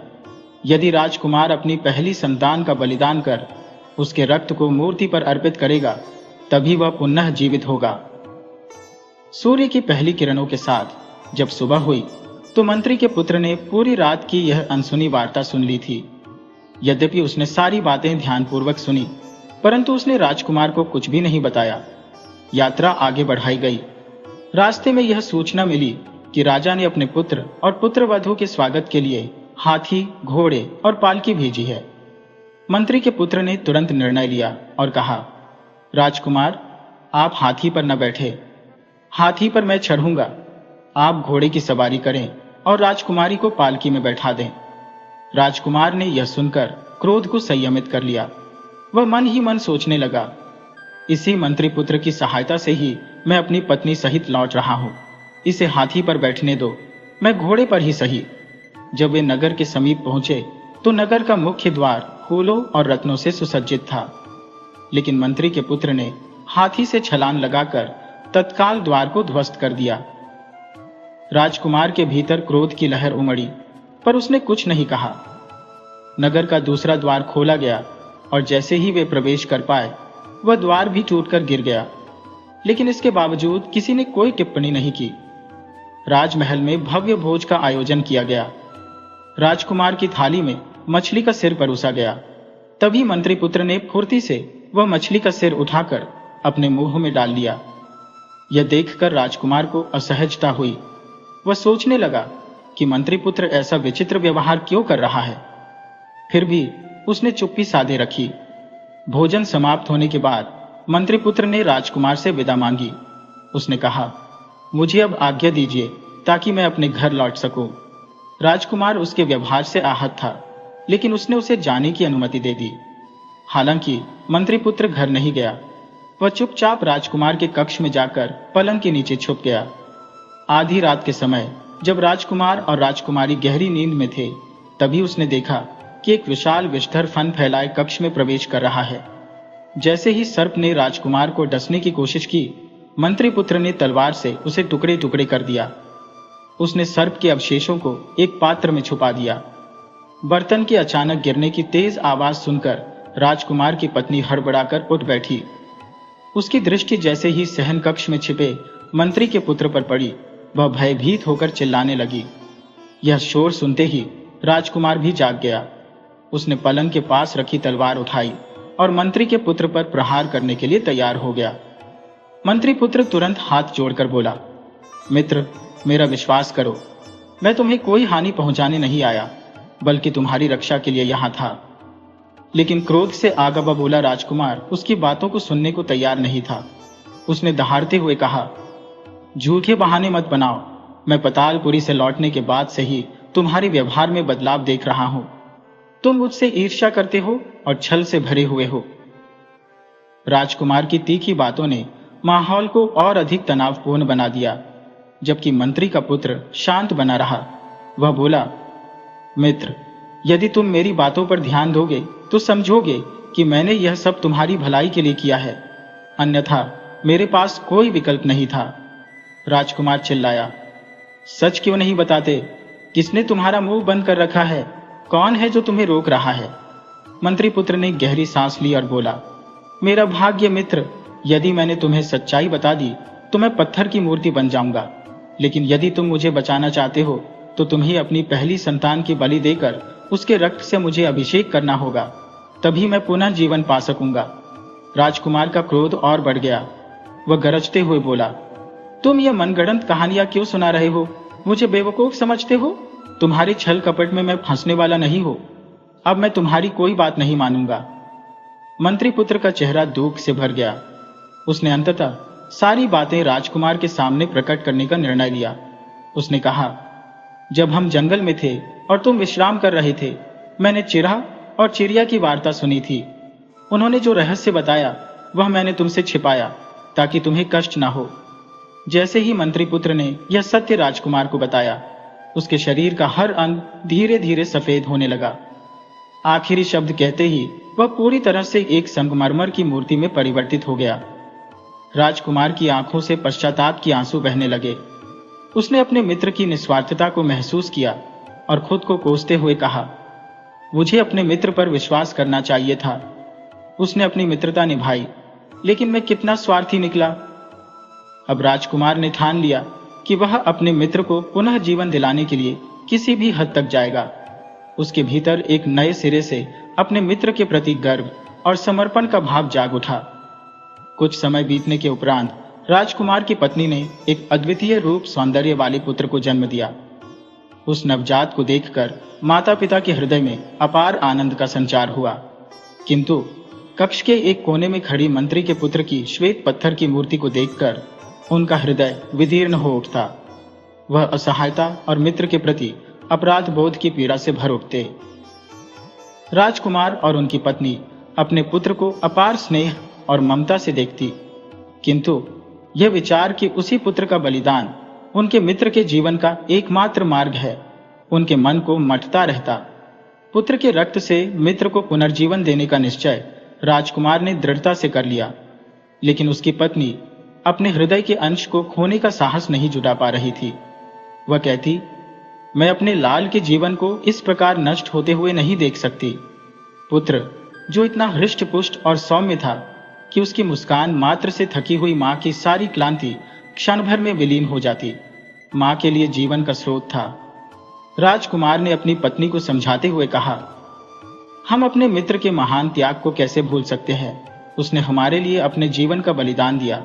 यदि राजकुमार अपनी पहली संतान का बलिदान कर उसके रक्त को मूर्ति पर अर्पित करेगा, तभी वह पुनः जीवित होगा। सूर्य की पहली किरणों के साथ जब सुबह हुई तो मंत्री के पुत्र ने पूरी रात की यह अनसुनी वार्ता सुन ली थी। यद्यपि उसने सारी बातें ध्यानपूर्वक सुनी, परंतु उसने राजकुमार को कुछ भी नहीं बताया। यात्रा आगे बढ़ाई गई। रास्ते में यह सूचना मिली कि राजा ने अपने पुत्र और पुत्रवधू के स्वागत के लिए हाथी, घोड़े और पालकी भेजी है। मंत्री के पुत्र ने तुरंत निर्णय लिया और कहा, राजकुमार, आप हाथी पर न बैठे, हाथी पर मैं चढ़ूंगा। आप घोड़े की सवारी करें और राजकुमारी को पालकी में बैठा दें। राजकुमार ने यह सुनकर क्रोध को संयमित कर लिया। वह मन ही मन सोचने लगा, इसी मंत्री पुत्र की सहायता से ही मैं अपनी पत्नी सहित लौट रहा हूं। इसे हाथी पर बैठने दो, मैं घोड़े पर ही सही। जब वे नगर के समीप पहुंचे तो नगर का मुख्य द्वार फूलों और रत्नों से सुसज्जित था, लेकिन मंत्री के पुत्र ने हाथी से छलांग लगाकर तत्काल द्वार को ध्वस्त कर दिया। राजकुमार के भीतर क्रोध की लहर उमड़ी, पर उसने कुछ नहीं कहा। नगर का दूसरा द्वार खोला गया और जैसे ही वे प्रवेश कर पाए, वह द्वार भी टूटकर गिर गया, लेकिन इसके बावजूद किसी ने कोई टिप्पणी नहीं की। राजमहल में भव्य भोज का आयोजन किया गया। राजकुमार की थाली में मछली का सिर परोसा गया। तभी मंत्री पुत्र ने फुर्ती से वह मछली का सिर उठाकर अपने मुंह में डाल लिया। यह देखकर राजकुमार को असहजता हुई। वह सोचने लगा कि मंत्री पुत्र ऐसा विचित्र व्यवहार क्यों कर रहा है। फिर भी उसने चुप्पी साधे रखी। भोजन समाप्त होने के बाद मंत्री पुत्र ने राजकुमार से विदा मांगी। उसने कहा, मुझे अब आज्ञा दीजिए ताकि मैं अपने घर लौट सकूं। राजकुमार उसके व्यवहार से आहत था, लेकिन उसने उसे जाने की अनुमति दे दी। हालांकि मंत्री पुत्र घर नहीं गया। वह चुपचाप राजकुमार के कक्ष में जाकर पलंग के नीचे छुप गया। आधी रात के समय जब राजकुमार और राजकुमारी गहरी नींद में थे, तभी उसने देखा कि एक विशाल विषधर फन फैलाए कक्ष में प्रवेश कर रहा है। जैसे ही सर्प ने राजकुमार को डसने की कोशिश की, मंत्री पुत्र ने तलवार से उसे टुकड़े टुकड़े कर दिया। उसने सर्प के अवशेषों को एक पात्र में छुपा दिया। बर्तन के अचानक गिरने की तेज आवाज सुनकर राजकुमार की पत्नी हड़बड़ाकर उठ बैठी। उसकी दृष्टि जैसे ही शयन कक्ष में छिपे मंत्री के पुत्र पर पड़ी, वह भयभीत होकर चिल्लाने लगी। यह शोर सुनते ही राजकुमार भी जाग गया। उसने पलंग के पास रखी तलवार उठाई और मंत्री के पुत्र पर प्रहार करने के लिए तैयार हो गया। मंत्री पुत्र तुरंत हाथ जोड़कर बोला, मित्र, मेरा विश्वास करो, मैं तुम्हें कोई हानि पहुंचाने नहीं आया, बल्कि तुम्हारी रक्षा के लिए यहां था। लेकिन क्रोध से आगा बबूला राजकुमार उसकी बातों को सुनने को तैयार नहीं था। उसने दहाड़ते हुए कहा, झूठे बहाने मत बनाओ। मैं पतालपुरी से लौटने के बाद से ही तुम्हारे व्यवहार में बदलाव देख रहा हूं। तुम मुझसे ईर्ष्या करते हो और छल से भरे हुए हो। राजकुमार की तीखी बातों ने माहौल को और अधिक तनावपूर्ण बना दिया। जबकि मंत्री का पुत्र शांत बना रहा। वह बोला, मित्र, यदि तुम मेरी बातों पर ध्यान दोगे तो समझोगे कि मैंने यह सब तुम्हारी भलाई के लिए किया है, अन्यथा मेरे पास कोई विकल्प नहीं था। राजकुमार चिल्लाया, सच क्यों नहीं बताते? किसने तुम्हारा मुंह बंद कर रखा है? कौन है जो तुम्हें रोक रहा है? मंत्री पुत्र ने गहरी सांस ली और बोला, मेरा भाग्य मित्र, यदि मैंने तुम्हें सच्चाई बता दी तो मैं पत्थर की मूर्ति बन जाऊंगा। लेकिन यदि तुम मुझे बचाना चाहते हो तो तुम्हें अपनी पहली संतान की बलि देकर उसके रक्त से मुझे अभिषेक करना होगा, तभी मैं पुनः जीवन पा सकूंगा। राजकुमार का क्रोध और बढ़ गया। वह गरजते हुए बोला, तुम ये मनगढ़ंत कहानियां क्यों सुना रहे हो? मुझे बेवकूफ समझते हो? तुम्हारे छल कपट में मैं फंसने वाला नहीं हूं। अब मैं तुम्हारी कोई बात नहीं मानूंगा। मंत्री पुत्र का चेहरा दुख से भर गया। उसने अंततः सारी बातें राजकुमार के सामने प्रकट करने का निर्णय लिया। उसने कहा, जब हम जंगल में थे और तुम विश्राम कर रहे थे, मैंने चिरहा और चिड़िया की वार्ता सुनी थी। उन्होंने जो रहस्य बताया वह मैंने तुमसे छिपाया ताकि तुम्हें कष्ट ना हो। जैसे ही मंत्री पुत्र ने यह सत्य राजकुमार को बताया, उसके शरीर का हर अंग धीरे धीरे सफेद होने लगा। आखिरी शब्द कहते ही वह पूरी तरह से एक संगमरमर की मूर्ति में परिवर्तित हो गया। राजकुमार की आंखों से पश्चाताप की आंसू बहने लगे। उसने अपने मित्र की निस्वार्थता को महसूस किया और खुद को कोसते हुए कहा, मुझे अपने मित्र पर विश्वास करना चाहिए था। उसने अपनी मित्रता निभाई, लेकिन मैं कितना स्वार्थी निकला। अब राजकुमार ने ठान लिया कि वह अपने मित्र को पुनः जीवन दिलाने के लिए किसी भी हद तक जाएगा। उसके भीतर एक नए सिरे से अपने मित्र के प्रति गर्व और समर्पण का भाव जाग उठा। कुछ समय बीतने के उपरांत राजकुमार की पत्नी ने एक अद्वितीय रूप सौंदर्य वाले पुत्र को जन्म दिया। उस नवजात को देखकर माता पिता के हृदय में अपार आनंद का संचार हुआ। किंतु कक्ष के एक कोने में खड़ी मंत्री के पुत्र की श्वेत पत्थर की मूर्ति को देखकर उनका हृदय विदीर्ण हो उठता। वह असहायता और मित्र के प्रति अपराध बोध की पीड़ा से भर उठते। राजकुमार और उनकी पत्नी अपने पुत्र को अपार स्नेह और ममता से देखती, किंतु यह विचार कि उसी पुत्र का बलिदान उनके मित्र के जीवन का एकमात्र मार्ग है, उनके मन को मथता रहता। पुत्र के रक्त से मित्र को पुनर्जीवन देने का निश्चय राजकुमार ने दृढ़ता से कर लिया, लेकिन उसकी पत्नी अपने हृदय के अंश को खोने का साहस नहीं जुटा पा रही थी। वह कहती, मैं अपने लाल के जीवन को इस प्रकार नष्ट होते हुए नहीं देख सकती। पुत्र जो इतना हृष्ट पुष्ट और सौम्य था कि उसकी मुस्कान मात्र से थकी हुई मां की सारी क्लांति क्षण भर में विलीन हो जाती, मां के लिए जीवन का स्रोत था। राजकुमार ने अपनी पत्नी को समझाते हुए कहा, हम अपने मित्र के महान त्याग को कैसे भूल सकते हैं। उसने हमारे लिए अपने जीवन का बलिदान दिया।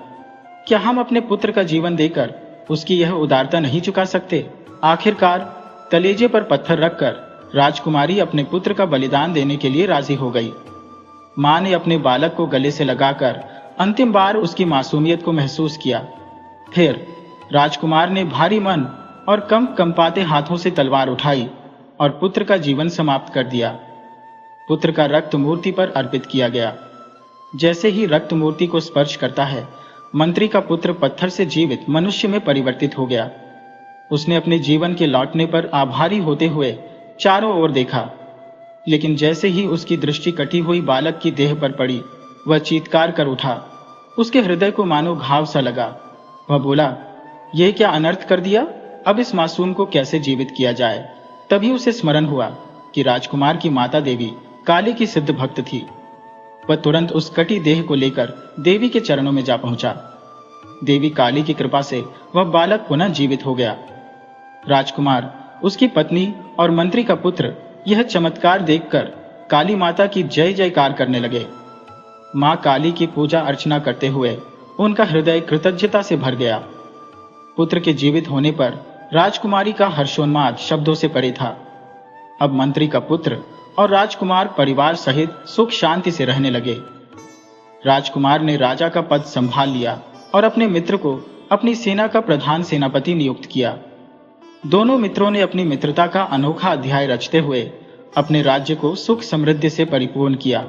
क्या हम अपने पुत्र का जीवन देकर उसकी यह उदारता नहीं चुका सकते। आखिरकार कलेजे पर पत्थर रखकर राजकुमारी अपने पुत्र का बलिदान देने के लिए राजी हो गई। मां ने अपने बालक को गले से लगाकर अंतिम बार उसकी मासूमियत को महसूस किया। फिर राजकुमार ने भारी मन और कंपाते हाथों से तलवार उठाई और पुत्र का जीवन समाप्त कर दिया। पुत्र का रक्त मूर्ति पर अर्पित किया गया। जैसे ही रक्त मूर्ति को स्पर्श करता है, मंत्री का पुत्र पत्थर से जीवित मनुष्य में परिवर्तित हो गया। उसने अपने जीवन के लौटने पर आभारी होते हुए चारों ओर देखा, लेकिन जैसे ही उसकी दृष्टि कटी हुई बालक की देह पर पड़ी, वह चीत्कार कर उठा। उसके हृदय को मानो घाव सा लगा। वह बोला, यह क्या अनर्थ कर दिया। अब इस मासूम को कैसे जीवित किया जाए। तभी उसे स्मरण हुआ कि राजकुमार की माता देवी काली की सिद्ध भक्त थी। वह तुरंत उस कटी देह को लेकर देवी के चरणों में जा पहुंचा। देवी काली की कृपा से वह बालक पुनः जीवित हो गया। राजकुमार, उसकी पत्नी और मंत्री का पुत्र यह चमत्कार देखकर काली माता की जय जयकार करने लगे। मां काली की पूजा अर्चना करते हुए उनका हृदय कृतज्ञता से भर गया। पुत्र के जीवित होने पर राजकुमारी का हर्षोन्माद शब्दों से परे था। अब मंत्री का पुत्र और राजकुमार परिवार सहित सुख शांति से रहने लगे। राजकुमार ने राजा का पद संभाल लिया और अपने मित्र को अपनी सेना का प्रधान सेनापति नियुक्त किया। दोनों मित्रों ने अपनी मित्रता का अनोखा अध्याय रचते हुए अपने राज्य को सुख समृद्धि से परिपूर्ण किया।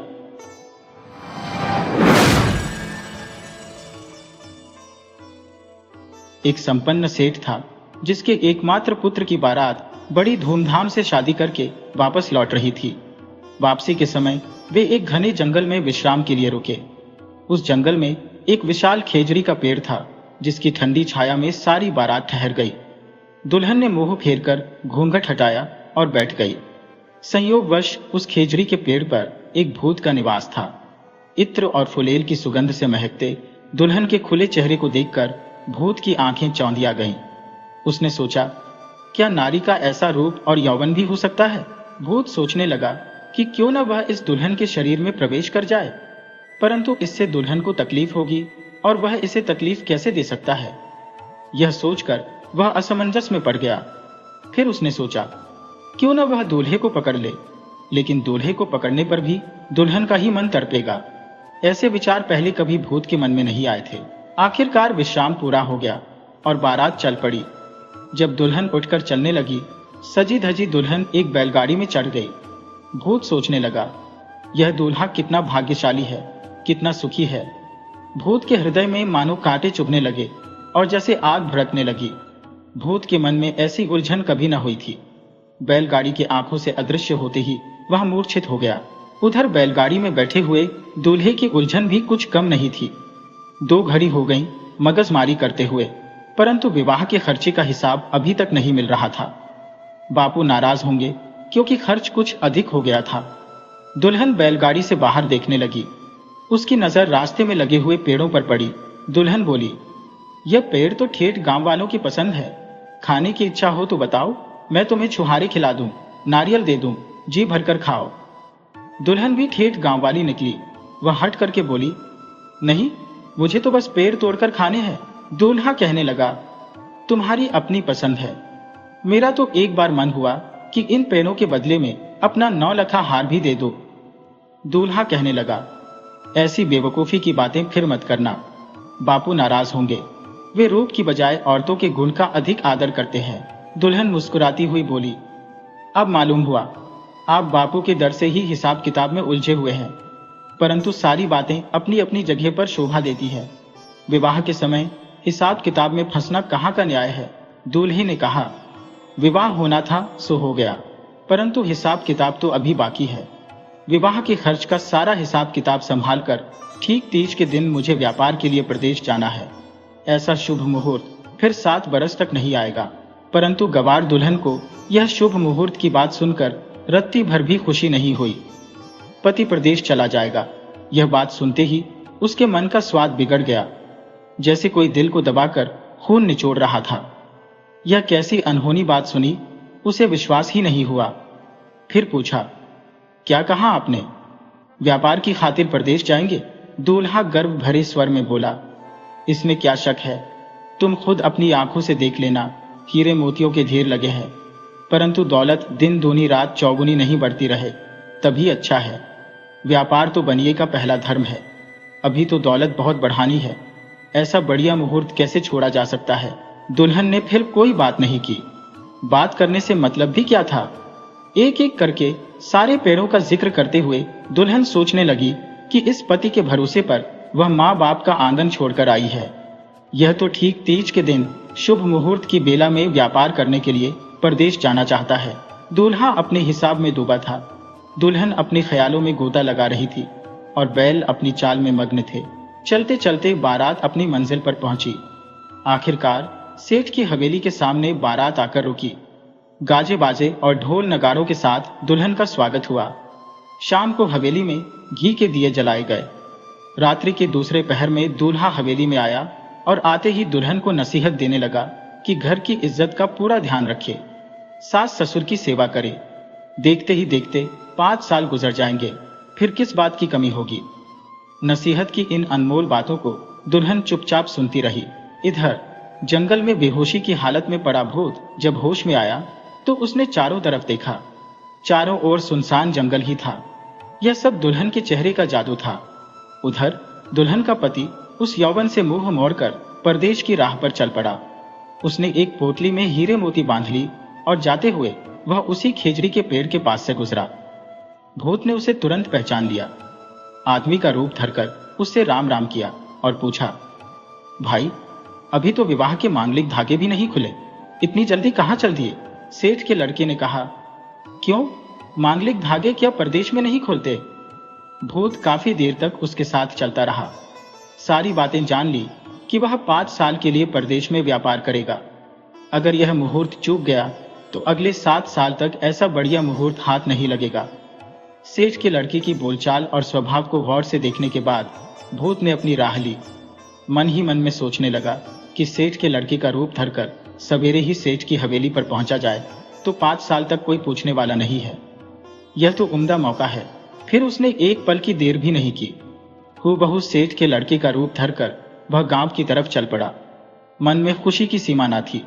एक संपन्न सेठ था, जिसके एकमात्र पुत्र की बारात बड़ी धूमधाम से शादी करके वापस लौट रही थी। वापसी के समय वे एक घने जंगल में विश्राम के लिए रुके। उस जंगल में एक विशाल खेजड़ी का पेड़ था, जिसकी ठंडी छाया में सारी बारात ठहर गई। दुल्हन ने मुंह फेरकर घूंघट हटाया और बैठ गई। संयोगवश उस खेजड़ी के पेड़ पर एक भूत का निवास था। इत्र और फुलेल की सुगंध से महकते दुल्हन के खुले चेहरे को देखकर भूत की आंखें चौंधिया गईं। उसने सोचा, क्या नारी का ऐसा रूप और यौवन भी हो सकता है। भूत सोचने लगा कि क्यों न वह इस दुल्हन के शरीर में प्रवेश कर जाए, परंतु इससे दुल्हन को तकलीफ होगी और वह इसे तकलीफ कैसे दे सकता है। यह सोचकर वह असमंजस में पड़ गया। फिर उसने सोचा, क्यों न वह दूल्हे को पकड़ ले, लेकिन दूल्हे को पकड़ने पर भी दुल्हन का ही मन तड़पेगा। ऐसे विचार पहले कभी भूत के मन में नहीं आए थे। आखिरकार विश्राम पूरा हो गया और बारात चल पड़ी। जब दुल्हन उठकर चलने लगी, सजी धजी दुल्हन एक बैलगाड़ी में चढ़ गई। भूत सोचने लगा, यह दूल्हा कितना भाग्यशाली है, कितना सुखी है। भूत के हृदय में मानो कांटे चुभने लगे और जैसे आग भड़कने लगी। भूत के मन में ऐसी उलझन कभी न हुई थी। बैलगाड़ी की आंखों से अदृश्य होते ही वह मूर्छित हो गया। उधर बैलगाड़ी में बैठे हुए दूल्हे की उलझन भी कुछ कम नहीं थी। 2 घड़ी हो गई मगजमारी करते हुए, परंतु विवाह के खर्चे का हिसाब अभी तक नहीं मिल रहा था। बापू नाराज होंगे क्योंकि खर्च कुछ अधिक हो गया था। दुल्हन बैलगाड़ी से बाहर देखने लगी। उसकी नजर रास्ते में लगे हुए पेड़ों पर पड़ी। दुल्हन बोली, यह पेड़ तो ठेठ गांव वालों की पसंद है। खाने की इच्छा हो तो बताओ, मैं तुम्हें छुहारे खिला दूं, नारियल दे दूं, जी भरकर खाओ। दुल्हन भी ठेठ गांव वाली निकली। वह हट करके बोली, नहीं, मुझे तो बस पेड़ तोड़कर खाने हैं। दूल्हा कहने लगा, तुम्हारी अपनी पसंद है। मेरा तो एक बार मन हुआ कि इन पेड़ों के बदले में अपना 9 लखा हार भी दे दो। दूल्हा कहने लगा, ऐसी बेवकूफी की बातें फिर मत करना, बापू नाराज होंगे। वे रूप की बजाय औरतों के गुण का अधिक आदर करते हैं। दुल्हन मुस्कुराती हुई बोली, अब मालूम हुआ आप बापू के डर से ही हिसाब किताब में उलझे हुए हैं, परंतु सारी बातें अपनी अपनी जगह पर शोभा देती है। विवाह के समय हिसाब किताब में फंसना कहाँ का न्याय है। दूल्हे ने कहा, विवाह होना था सो हो गया, परंतु हिसाब किताब तो अभी बाकी है। विवाह के खर्च का सारा हिसाब किताब संभाल कर ठीक 30 के दिन मुझे व्यापार के लिए प्रदेश जाना है। ऐसा शुभ मुहूर्त फिर 7 बरस तक नहीं आएगा। परंतु गवार दुल्हन को यह शुभ मुहूर्त की बात सुनकर रत्ती भर भी खुशी नहीं हुई। पति प्रदेश चला जाएगा, यह बात सुनते ही उसके मन का स्वाद बिगड़ गया, जैसे कोई दिल को दबाकर खून निचोड़ रहा था। यह कैसी अनहोनी बात सुनी। उसे विश्वास ही नहीं हुआ। फिर पूछा, क्या कहा आपने? व्यापार की खातिर प्रदेश जाएंगे? दूल्हा गर्व भरे स्वर में बोला, इसमें क्या शक है, तुम खुद अपनी आंखों से देख लेना, हीरे मोतियों के ढेर लगे हैं, परंतु दौलत दिन दूनी रात चौगुनी नहीं बढ़ती रहे तभी अच्छा है। व्यापार तो बनिए का पहला धर्म है, अभी तो दौलत बहुत बढ़ानी है, ऐसा बढ़िया मुहूर्त कैसे छोड़ा जा सकता है। दुल्हन ने फिर कोई बात नहीं की। बात करने से मतलब भी क्या था? एक एक करके सारे पेड़ों का जिक्र करते हुए दुल्हन सोचने लगी कि इस पति के भरोसे पर वह माँ बाप का आंगन छोड़कर आई है। यह तो ठीक तीज के दिन शुभ मुहूर्त की बेला में व्यापार करने के लिए परदेश जाना चाहता है। दूल्हा अपने हिसाब में डूबा था, दुल्हन अपने ख्यालों में गोता लगा रही थी और बैल अपनी चाल में मग्न थे। चलते चलते बारात अपनी मंजिल पर पहुंची। आखिरकार सेठ की हवेली के सामने बारात आकर रुकी। गाजे बाजे और ढोल नगारों के साथ दुल्हन का स्वागत हुआ। शाम को हवेली में घी के दिए जलाए गए। रात्रि के दूसरे पहर में दूल्हा हवेली में आया और आते ही दुल्हन को नसीहत देने लगा कि घर की इज्जत का पूरा ध्यान रखे, सास ससुर की सेवा करे। देखते ही देखते 5 साल गुजर जाएंगे, फिर किस बात की कमी होगी। नसीहत की इन अनमोल बातों को दुल्हन चुपचाप सुनती रही। इधर जंगल में बेहोशी की हालत में पड़ा भूत जब होश में आया तो उसने चारों तरफ देखा। चारों ओर सुनसान जंगल ही था। यह सब दुल्हन के चेहरे का जादू था। उधर दुल्हन का पति उस यौवन से मुंह मोड़कर परदेश की राह पर चल पड़ा। उसने एक पोटली में हीरे मोती बांध ली और जाते हुए वह उसी खेजड़ी के पेड़ के पास से गुजरा। भूत ने उसे तुरंत पहचान लिया। आदमी का रूप धरकर उससे राम राम किया और पूछा, भाई, अभी तो विवाह के मांगलिक धागे भी नहीं खुले, इतनी जल्दी कहाँ चल दिए? सेठ के लड़के ने कहा, क्यों, मांगलिक धागे क्या परदेश में नहीं खुलते? भूत काफी देर तक उसके साथ चलता रहा। सारी बातें जान ली कि वह 5 साल के लिए परदेश में व्यापार करेगा। अगर यह मुहूर्त चूक गया तो अगले 7 साल तक ऐसा बढ़िया मुहूर्त हाथ नहीं लगेगा। सेठ के लड़के की बोलचाल और स्वभाव को गौर से देखने के बाद भूत ने अपनी राह ली। मन ही मन में सोचने लगा कि सेठ के लड़के का रूप धरकर सवेरे ही सेठ की हवेली पर पहुंचा जाए तो 5 साल तक कोई पूछने वाला नहीं है। यह तो उम्दा मौका है। फिर उसने एक पल की देर भी नहीं की। हूबहू सेठ के लड़के का रूप धरकर वह गांव की तरफ चल पड़ा। मन में खुशी की सीमा न थी।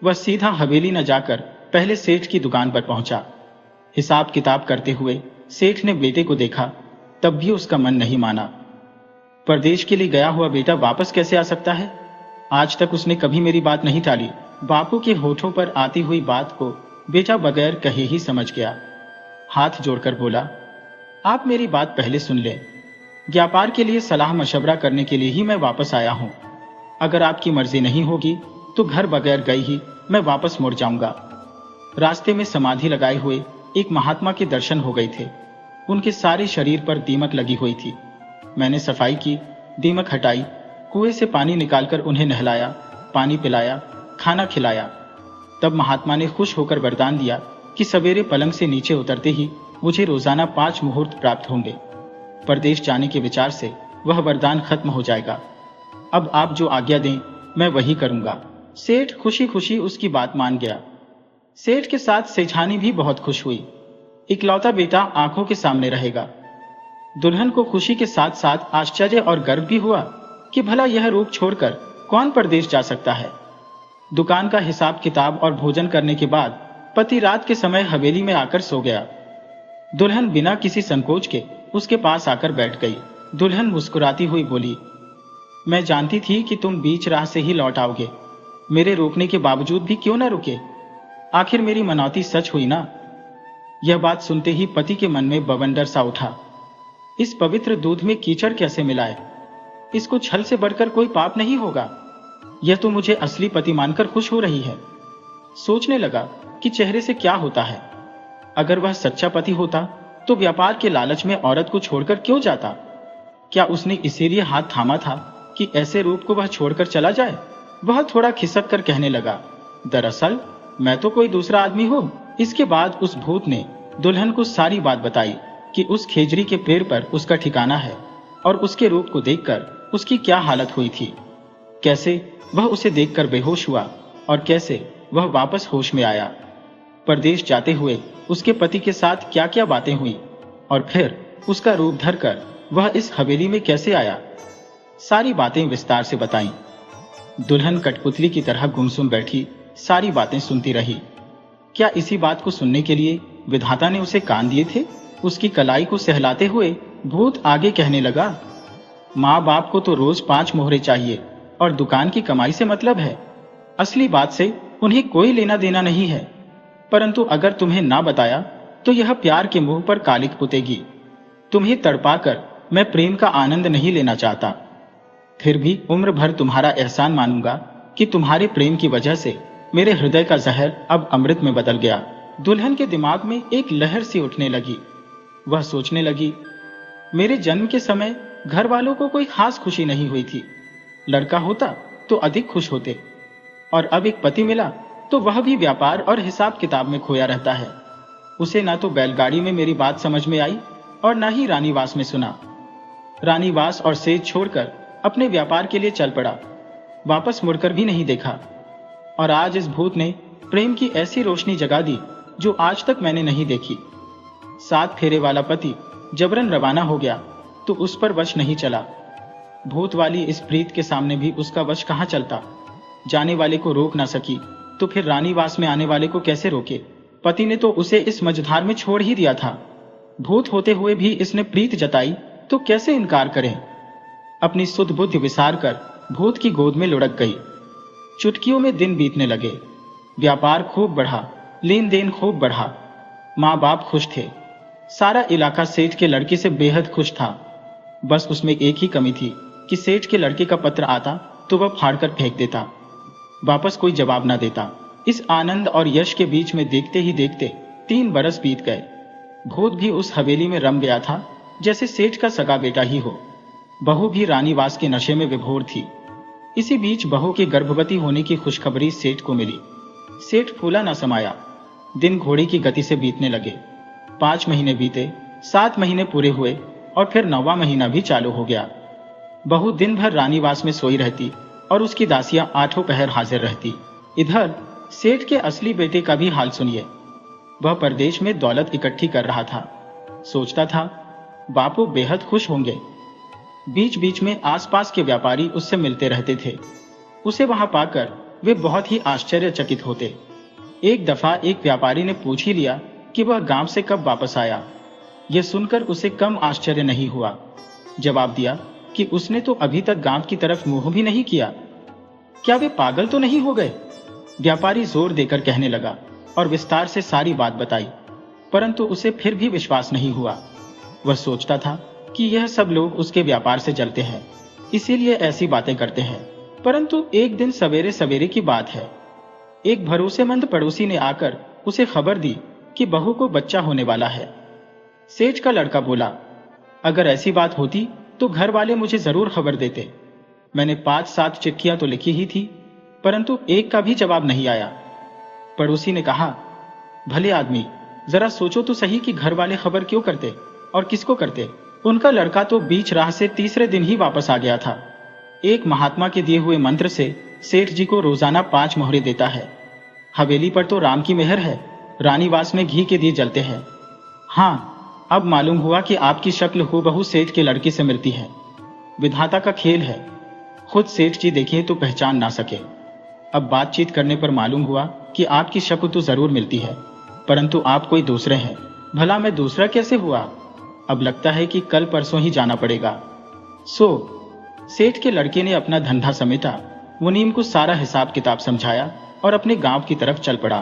वह सीधा हवेली न जाकर पहले सेठ की दुकान पर पहुंचा। हिसाब किताब करते हुए सेठ ने बेटे को देखा, तब भी उसका मन नहीं माना। परदेश के लिए गया हुआ बेटा वापस कैसे आ सकता है? आज तक उसने कभी मेरी बात नहीं टाली। बापू के होठों पर आती हुई बात को बेटा बगैर कहे ही समझ गया। हाथ जोड़कर बोला, आप मेरी बात पहले सुन लें। व्यापार के लिए सलाह मशवरा करने के लिए ही मैं वापस आया हूं। अगर आपकी मर्जी नहीं होगी तो घर बगैर गए ही मैं वापस मुड़ जाऊंगा। रास्ते में समाधि लगाए हुए एक महात्मा के दर्शन हो गए थे। उनके सारे शरीर पर दीमक लगी हुई थी। मैंने सफाई की, दीमक हटाई, कुएं से पानी निकालकर उन्हें नहलाया, पानी पिलाया, खाना खिलाया। तब महात्मा ने खुश होकर वरदान दिया कि सवेरे पलंग से नीचे उतरते ही मुझे रोजाना 5 मुहूर्त प्राप्त होंगे। परदेश जाने के विचार से वह वरदान खत्म हो जाएगा। अब आप जो आज्ञा दें मैं वही करूंगा। सेठ खुशी खुशी उसकी बात मान गया। सेठ के साथ सेठानी भी बहुत खुश हुई। इकलौता बेटा आंखों के सामने रहेगा। दुल्हन को खुशी के साथ साथ आश्चर्य और गर्व भी हुआ कि भला यह रूप छोड़कर कौन परदेश जा सकता है। दुकान का हिसाब किताब और भोजन करने के बाद पति रात के समय हवेली में आकर सो गया। दुल्हन बिना किसी संकोच के उसके पास आकर बैठ गई। दुल्हन मुस्कुराती हुई बोली, मैं जानती थी कि तुम बीच राह से ही लौट आओगे। मेरे रोकने के बावजूद भी क्यों ना रुके? आखिर मेरी मनौती सच हुई ना? यह बात सुनते ही पति के मन में बवंडर सा उठा। इस पवित्र दूध में कीचड़ कैसे मिलाए? इसको छल से बढ़कर कोई पाप नहीं होगा। यह तो मुझे असली पति मानकर खुश हो रही है। सोचने लगा कि चेहरे से क्या होता है। अगर वह सच्चा पति होता तो व्यापार के लालच में औरत को छोड़कर क्यों जाता? क्या उसने इसीलिए हाथ थामा था कि ऐसे रूप को वह छोड़कर चला जाए? वह थोड़ा खिसक कर कहने लगा, दरअसल मैं तो कोई दूसरा आदमी हूं। इसके बाद उस भूत ने दुल्हन को सारी बात बताई कि उस खेजड़ी के पेड़ पर उसका ठिकाना है और उसके रूप को देखकर उसकी क्या हालत हुई थी, कैसे वह उसे देखकर बेहोश हुआ और कैसे वह वापस होश में आया। परदेश जाते हुए उसके पति के साथ क्या क्या बातें हुई और फिर उसका रूप धरकर वह इस हवेली में कैसे आया, सारी बातें विस्तार से बताईं। दुल्हन कठपुतली की तरह गुमसुम बैठी सारी बातें सुनती रही। क्या इसी बात को सुनने के लिए विधाता ने उसे कान दिए थे? उसकी कलाई को सहलाते हुए भूत आगे कहने लगा, माँ बाप को तो रोज 5 मोहरे चाहिए और दुकान की कमाई से मतलब है। असली बात से उन्हें कोई लेना देना नहीं है, परंतु अगर तुम्हें ना बताया तो यह प्यार के मुंह पर कालिक पुतेगी। तुम्हें तड़पाकर मैं प्रेम का आनंद नहीं लेना चाहता, फिर भी उम्र भर तुम्हारा एहसान मानूंगा कि तुम्हारे प्रेम की वजह से मेरे हृदय का जहर अब अमृत में बदल गया। दुल्हन के दिमाग में एक लहर सी उठने लगी। वह सोचने लगी, मेरे जन्म के समय घर वालों को कोई खास खुशी नहीं हुई थी। लड़का होता तो अधिक खुश होते, और अब एक पति मिला तो वह भी व्यापार और हिसाब किताब में खोया रहता है। उसे ना तो बैलगाड़ी में मेरी बात समझ में आई और ना ही रानीवास में सुना। रानीवास और सेज छोड़कर अपने व्यापार के लिए चल पड़ा, वापस मुड़कर भी नहीं देखा। और आज इस भूत ने प्रेम की ऐसी रोशनी जगा दी जो आज तक मैंने नहीं देखी। 7 फेरे वाला पति जबरन रवाना हो गया तो उस पर वश नहीं चला। भूत वाली इस प्रीत के सामने भी उसका वश कहाँ चलता। जाने वाले को रोक ना सकी तो फिर रानीवास में आने वाले को कैसे रोके। पति ने तो उसे इस मझधार में छोड़ ही दिया था। भूत होते हुए भी इसने प्रीत जताई तो कैसे इनकार करें। अपनी सुध बुद्धि विसार कर भूत की गोद में लुढ़क गई। चुटकियों में दिन बीतने लगे। व्यापार खूब बढ़ा, लेन देन खूब बढ़ा। माँ बाप खुश थे। सारा इलाका सेठ के लड़के से बेहद खुश था। बस उसमें एक ही कमी थी कि सेठ के लड़के का पत्र आता तो वह फाड़कर फेंक देता, वापस कोई जवाब ना देता। इस आनंद और यश के बीच में देखते ही देखते 3 बरस बीत गए। भूत भी उस हवेली में रम गया था जैसे सेठ का सगा बेटा ही हो। बहू भी रानीवास के नशे में विभोर थी। इसी बीच बहू के गर्भवती होने की खुशखबरी सेठ को मिली। सेठ फूला ना समाया। दिन घोड़े की गति से बीतने लगे। 5 महीने बीते, 7 महीने पूरे हुए और फिर 9वां महीना भी चालू हो गया। बहू दिन भर रानीवास में सोई रहती और उसकी दासियां 8 पहर हाजिर रहती। इधर सेठ के असली बेटे का भी हाल सुनिए। वह परदेश में दौलत इकट्ठी कर रहा था। सोचता था बापू बेहद खुश होंगे। बीच बीच में आसपास के व्यापारी उससे मिलते रहते थे। उसे वहां पाकर वे बहुत ही आश्चर्यचकित होते। एक दफा एक व्यापारी ने पूछ ही लिया कि वह गांव से कब वापस आया। यह सुनकर उसे कम आश्चर्य नहीं हुआ। जवाब दिया कि उसने तो अभी तक गांव की तरफ मुंह भी नहीं किया। क्या वे पागल तो नहीं हो गए? व्यापारी जोर देकर कहने लगा और विस्तार से सारी बात बताई, परंतु उसे फिर भी विश्वास नहीं हुआ। वह सोचता था कि यह सब लोग उसके व्यापार से जलते हैं, इसीलिए ऐसी बातें करते हैं। परंतु एक दिन सवेरे सवेरे की बात है, एक भरोसेमंद पड़ोसी ने आकर उसे खबर दी कि बहू को बच्चा होने वाला है। सेठ का लड़का बोला, अगर ऐसी बात होती तो घर वाले मुझे जरूर खबर देते। मैंने 5-7 चिट्ठियां तो लिखी ही थी, परंतु एक का भी जवाब नहीं आया। पड़ोसी ने कहा, भले आदमी, जरा सोचो तो सही कि घर वाले खबर क्यों करते और किसको करते। उनका लड़का तो बीच राह से तीसरे दिन ही वापस आ गया था। एक महात्मा के दिए हुए मंत्र से सेठ जी को रोजाना 5 मोहरे देता है। हवेली पर तो राम की मेहर है, रानीवास में घी के दिए जलते हैं। हाँ, अब मालूम हुआ कि आपकी शक्ल हूबहू सेठ के लड़के से मिलती है। विधाता का खेल है, खुद सेठ जी देखे तो पहचान ना सके। अब बातचीत करने पर मालूम हुआ कि आपकी शक्ल तो जरूर मिलती है, परंतु आप कोई दूसरे हैं। भला मैं दूसरा कैसे हुआ? अब लगता है कि कल परसों ही जाना पड़ेगा। सेठ के लड़के ने अपना धंधा समेटा, मुनीम को सारा हिसाब किताब समझाया और अपने गांव की तरफ चल पड़ा।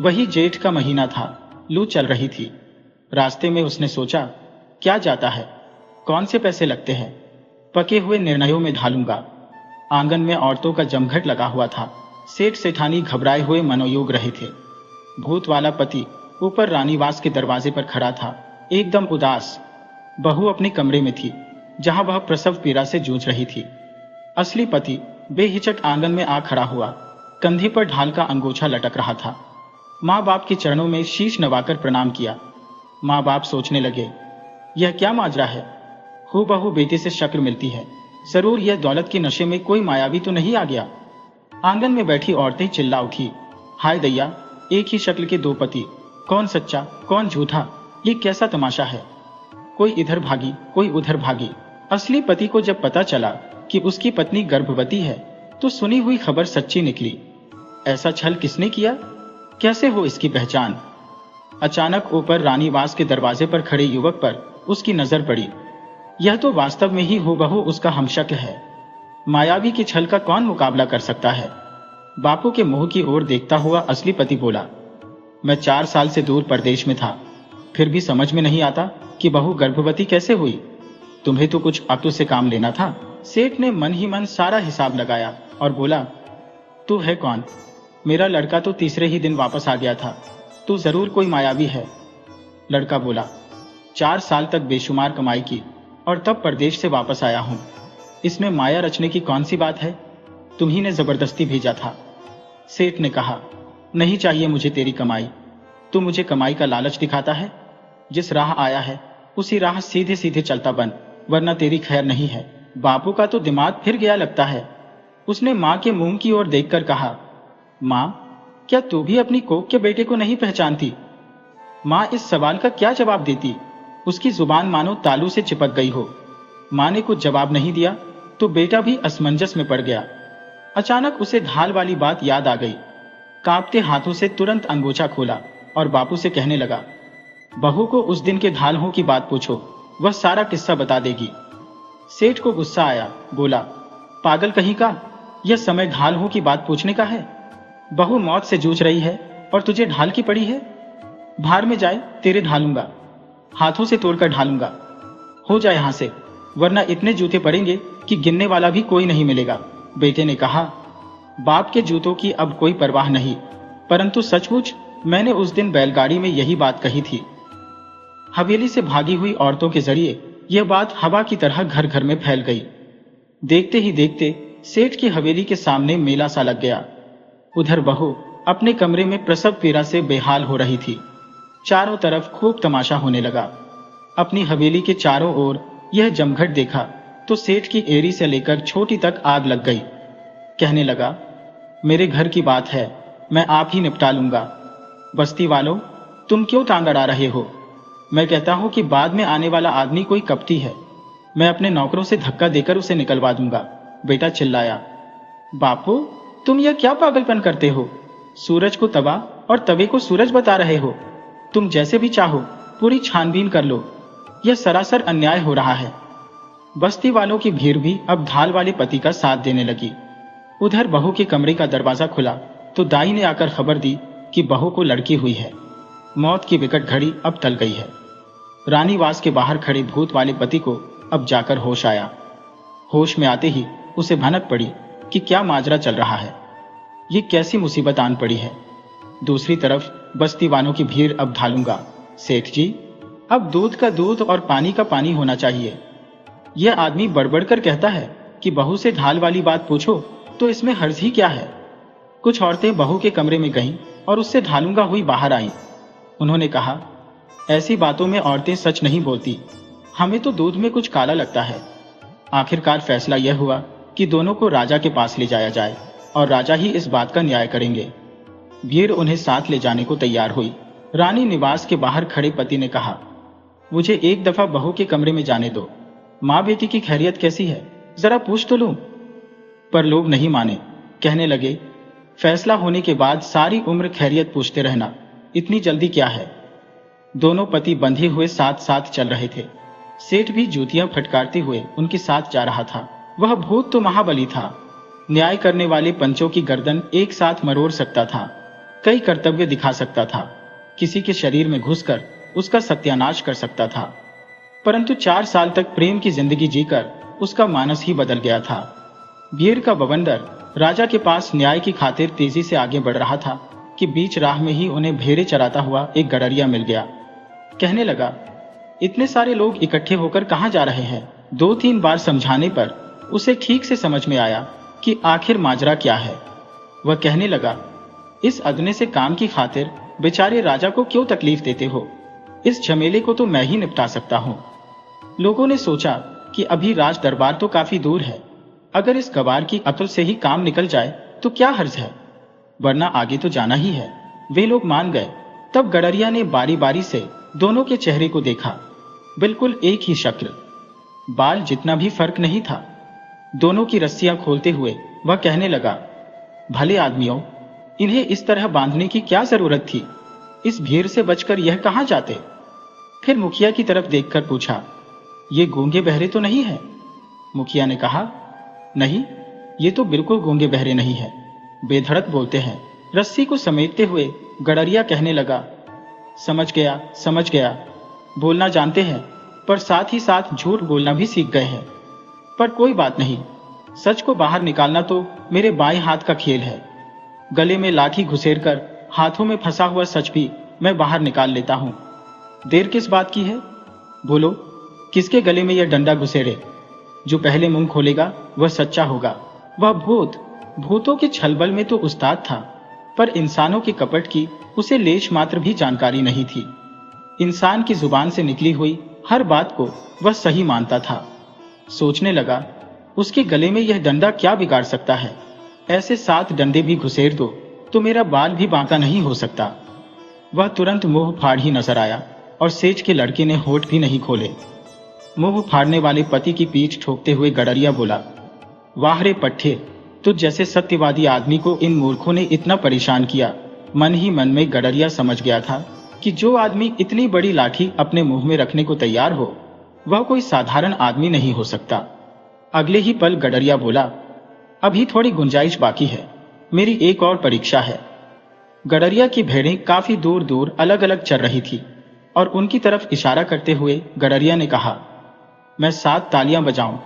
वही जेठ का महीना था, लू चल रही थी। रास्ते में उसने सोचा, क्या जाता है, कौन से पैसे लगते हैं, पके हुए निर्णयों में ढालूंगा। आंगन में औरतों का जमघट लगा हुआ था। सेठ सेठानी घबराए हुए मनोयोग रहे थे। भूत वाला पति ऊपर रानीवास के दरवाजे पर खड़ा था, एकदम उदास। बहू अपने कमरे में थी, जहां वह प्रसव पीड़ा से जूझ रही थी। असली पति बेहिचक आंगन में आ खड़ा हुआ, कंधे पर ढाल का अंगोछा लटक रहा था। माँ बाप के चरणों में शीश नवाकर प्रणाम किया। माँ बाप सोचने लगे, यह क्या माजरा है, हूबहू बेटे से शक्ल मिलती है। जरूर यह दौलत के नशे में कोई मायावी तो नहीं आ गया। आंगन में बैठी औरतें चिल्ला उठी, हाय दैया, एक ही शक्ल के दो पति, कौन सच्चा कौन झूठा, ये कैसा तमाशा है। कोई इधर भागी कोई उधर भागी। असली पति को जब पता चला कि उसकी पत्नी गर्भवती है तो सुनी हुई खबर सच्ची निकली। ऐसा छल किसने किया, कैसे हो इसकी पहचान। अचानक ऊपर रानीवास के दरवाजे पर खड़े युवक पर उसकी नजर पड़ी। यह तो वास्तव में ही हूबहू उसका हमशक्ल है। मायावी के छल का कौन मुकाबला कर सकता है। बापू के मुंह की ओर देखता हुआ असली पति बोला, मैं 4 साल से दूर परदेश में था, फिर भी समझ में नहीं आता कि बहू गर्भवती कैसे हुई। तुम्हें तो कुछ अक्ल से काम लेना था। सेठ ने मन ही मन सारा हिसाब लगाया और बोला, तू है कौन। मेरा लड़का तो तीसरे ही दिन वापस आ गया था, तू जरूर कोई मायावी है। लड़का बोला, 4 साल तक बेशुमार कमाई की और तब परदेश से वापस आया हूं। इसमें माया रचने की कौन सी बात है, तुम्ही ने जबरदस्ती भेजा था। सेठ ने कहा, नहीं चाहिए मुझे तेरी कमाई। तू मुझे कमाई का लालच दिखाता है। जिस राह आया है उसी राह सीधे सीधे चलता बन, वरना तेरी खैर नहीं है। बापू का तो दिमाग फिर गया लगता है। उसने माँ के मुंह की ओर देखकर कहा, माँ, क्या तू भी अपनी कोख के बेटे को नहीं पहचानती। माँ इस सवाल का क्या जवाब देती। उसकी जुबान मानो तालू से चिपक गई हो। माँ ने कुछ जवाब नहीं दिया तो बेटा भी असमंजस में पड़ गया। अचानक उसे ढाल वाली बात याद आ गई। कांपते हाथों से तुरंत अंगोछा खोला और बापू से कहने लगा, बहू को उस दिन के ढालहों की बात पूछो, वह सारा किस्सा बता देगी। सेठ को गुस्सा आया, बोला, पागल कहीं का, यह समय ढालहों की बात पूछने का है। बहू मौत से जूझ रही है और तुझे ढाल की पड़ी है। भार में जाए, तेरे ढालूंगा, हाथों से तोड़कर ढालूंगा। हो जाए यहां से, वरना इतने जूते पड़ेंगे कि गिनने वाला भी कोई नहीं मिलेगा। बेटे ने कहा, बाप के जूतों की अब कोई परवाह नहीं, परंतु सचमुच मैंने उस दिन बैलगाड़ी में यही बात कही थी। हवेली से भागी हुई औरतों के जरिए यह बात हवा की तरह घर घर में फैल गई। देखते ही देखते सेठ की हवेली के सामने मेला सा लग गया। उधर बहू अपने कमरे में प्रसव पीड़ा से बेहाल हो रही थी। चारों तरफ खूब तमाशा होने लगा। अपनी हवेली के चारों ओर यह जमघट देखा तो सेठ की एड़ी से लेकर छोटी तक आग लग गई। कहने लगा, मेरे घर की बात है, मैं आप ही निपटा लूंगा। बस्ती वालों, तुम क्यों टांग अड़ा रहे हो। मैं कहता हूं कि बाद में आने वाला आदमी कोई कपटी है। मैं अपने नौकरों से धक्का देकर उसे निकलवा दूंगा। बेटा चिल्लाया, बापू, तुम यह क्या पागलपन करते हो। सूरज को तवा और तवे को सूरज बता रहे हो। तुम जैसे भी चाहो पूरी छानबीन कर लो। यह सरासर अन्याय हो रहा है। बस्ती वालों की भीड़ भी अब ढाल वाले पति का साथ देने लगी। उधर बहू के कमरे का दरवाजा खुला तो दाई ने आकर खबर दी कि बहू को लड़की हुई है। मौत की विकट घड़ी अब टल गई है। रानीवास के बाहर खड़े भूत वाले पति को अब जाकर होश आया। होश में आते ही उसे भनक पड़ी कि क्या माजरा चल रहा है, ये कैसी मुसीबत आन पड़ी है। दूसरी तरफ बस्ती वालों की भीड़ अब ढालूंगा, सेठ जी, अब दूध का दूध और पानी का पानी होना चाहिए। यह आदमी बड़बड़ कर कहता है कि बहू से ढाल वाली बात पूछो, तो इसमें हर्ज ही क्या है। कुछ औरतें बहू के कमरे में गईं और उससे ढालूंगा हुई बाहर आईं। उन्होंने कहा, ऐसी बातों में औरतें सच नहीं बोलती, हमें तो दूध में कुछ काला लगता है। आखिरकार फैसला यह हुआ कि दोनों को राजा के पास ले जाया जाए और राजा ही इस बात का न्याय करेंगे। भीड़ उन्हें साथ ले जाने को तैयार हुई। रानी निवास के बाहर खड़े पति ने कहा, मुझे एक दफा बहू के कमरे में जाने दो। माँ बेटी की खैरियत कैसी है, जरा पूछ तो लूं। पर लोग नहीं माने। कहने लगे, फैसला होने के बाद सारी उम्र खैरियत पूछते रहना, इतनी जल्दी क्या है। दोनों पति बंधे हुए साथ साथ चल रहे थे। सेठ भी जूतियां फटकारते हुए उनके साथ जा रहा था। वह भूत तो महाबली था। न्याय करने वाले पंचों की गर्दन एक साथ मरोड़ सकता था, कई कर्तव्य दिखा सकता था, किसी के शरीर में घुसकर उसका सत्यानाश कर सकता था। परंतु 4 साल तक प्रेम की जिंदगी जीकर उसका मानस ही बदल गया था। भीड़ का बवंडर राजा के पास न्याय की खातिर तेजी से आगे बढ़ रहा था कि बीच राह में ही उन्हें भेड़े चराता हुआ एक गडरिया मिल गया। कहने लगा, इतने सारे लोग इकट्ठे होकर कहां जा रहे हैं। 2-3 बार समझाने पर उसे ठीक से समझ में आया कि आखिर माजरा क्या है। वह कहने लगा, इस अदने से काम की खातिर बेचारे राजा को क्यों तकलीफ देते हो। इस झमेले को तो मैं ही निपटा सकता हूं। लोगों ने सोचा कि अभी राज दरबार तो काफी दूर है, अगर इस गवार की अकल से ही काम निकल जाए तो क्या हर्ज है, वरना आगे तो जाना ही है। वे लोग मान गए। तब गडरिया ने बारी बारी से दोनों के चेहरे को देखा। बिल्कुल एक ही शक्ल, बाल जितना भी फर्क नहीं था। दोनों की रस्सियां खोलते हुए वह कहने लगा, भले आदमियों, इन्हें इस तरह बांधने की क्या जरूरत थी? इस भीड़ से बचकर यह कहां जाते? फिर मुखिया की तरफ देखकर पूछा, ये गूंगे बहरे तो नहीं है? मुखिया ने कहा, नहीं, ये तो बिल्कुल गूंगे बहरे नहीं है, बेधड़क बोलते हैं। रस्सी को समेटते हुए गडरिया कहने लगा, समझ गया, बोलना जानते हैं, पर साथ ही साथ झूठ बोलना भी सीख गए हैं। पर कोई बात नहीं, सच को बाहर निकालना तो मेरे बाएं हाथ का खेल है। गले में लाठी घुसेड़कर हाथों में फंसा हुआ सच भी मैं बाहर निकाल लेता हूं। देर किस बात की है? बोलो, किसके गले में यह डंडा घुसेड़े? जो पहले मुंह खोलेगा वह सच्चा होगा। वह भूतों के छलबल में तो उस्ताद था, पर इंसानों के कपट की उसे लेश मात्र भी जानकारी नहीं थी। इंसान की जुबान से निकली हुई हर बात को वह सही मानता था। सोचने लगा, उसके गले में यह डंडा क्या बिगाड़ सकता है? ऐसे 7 डंडे भी घुसेड़ दो तो मेरा बाल भी बांका नहीं हो सकता। वह तुरंत मुंह फाड़ ही नजर आया और सेठ के लड़के ने होठ भी नहीं खोले। मुंह फाड़ने वाले पति की पीठ ठोकते हुए गडरिया बोला, वाह रे पट्टे, तुझ जैसे सत्यवादी आदमी को इन मूर्खों ने इतना परेशान किया। मन ही मन में गडरिया समझ गया था कि जो आदमी इतनी बड़ी लाठी अपने मुंह में रखने को तैयार हो, वह कोई साधारण आदमी नहीं हो सकता। अगले ही पल गडरिया बोला, अभी थोड़ी गुंजाइश बाकी है, मेरी एक और परीक्षा है। गडरिया की भेड़ें काफी दूर दूर अलग अलग चल रही थी और उनकी तरफ इशारा करते हुए गडरिया ने कहा, मैं 7 तालियां बजाऊं,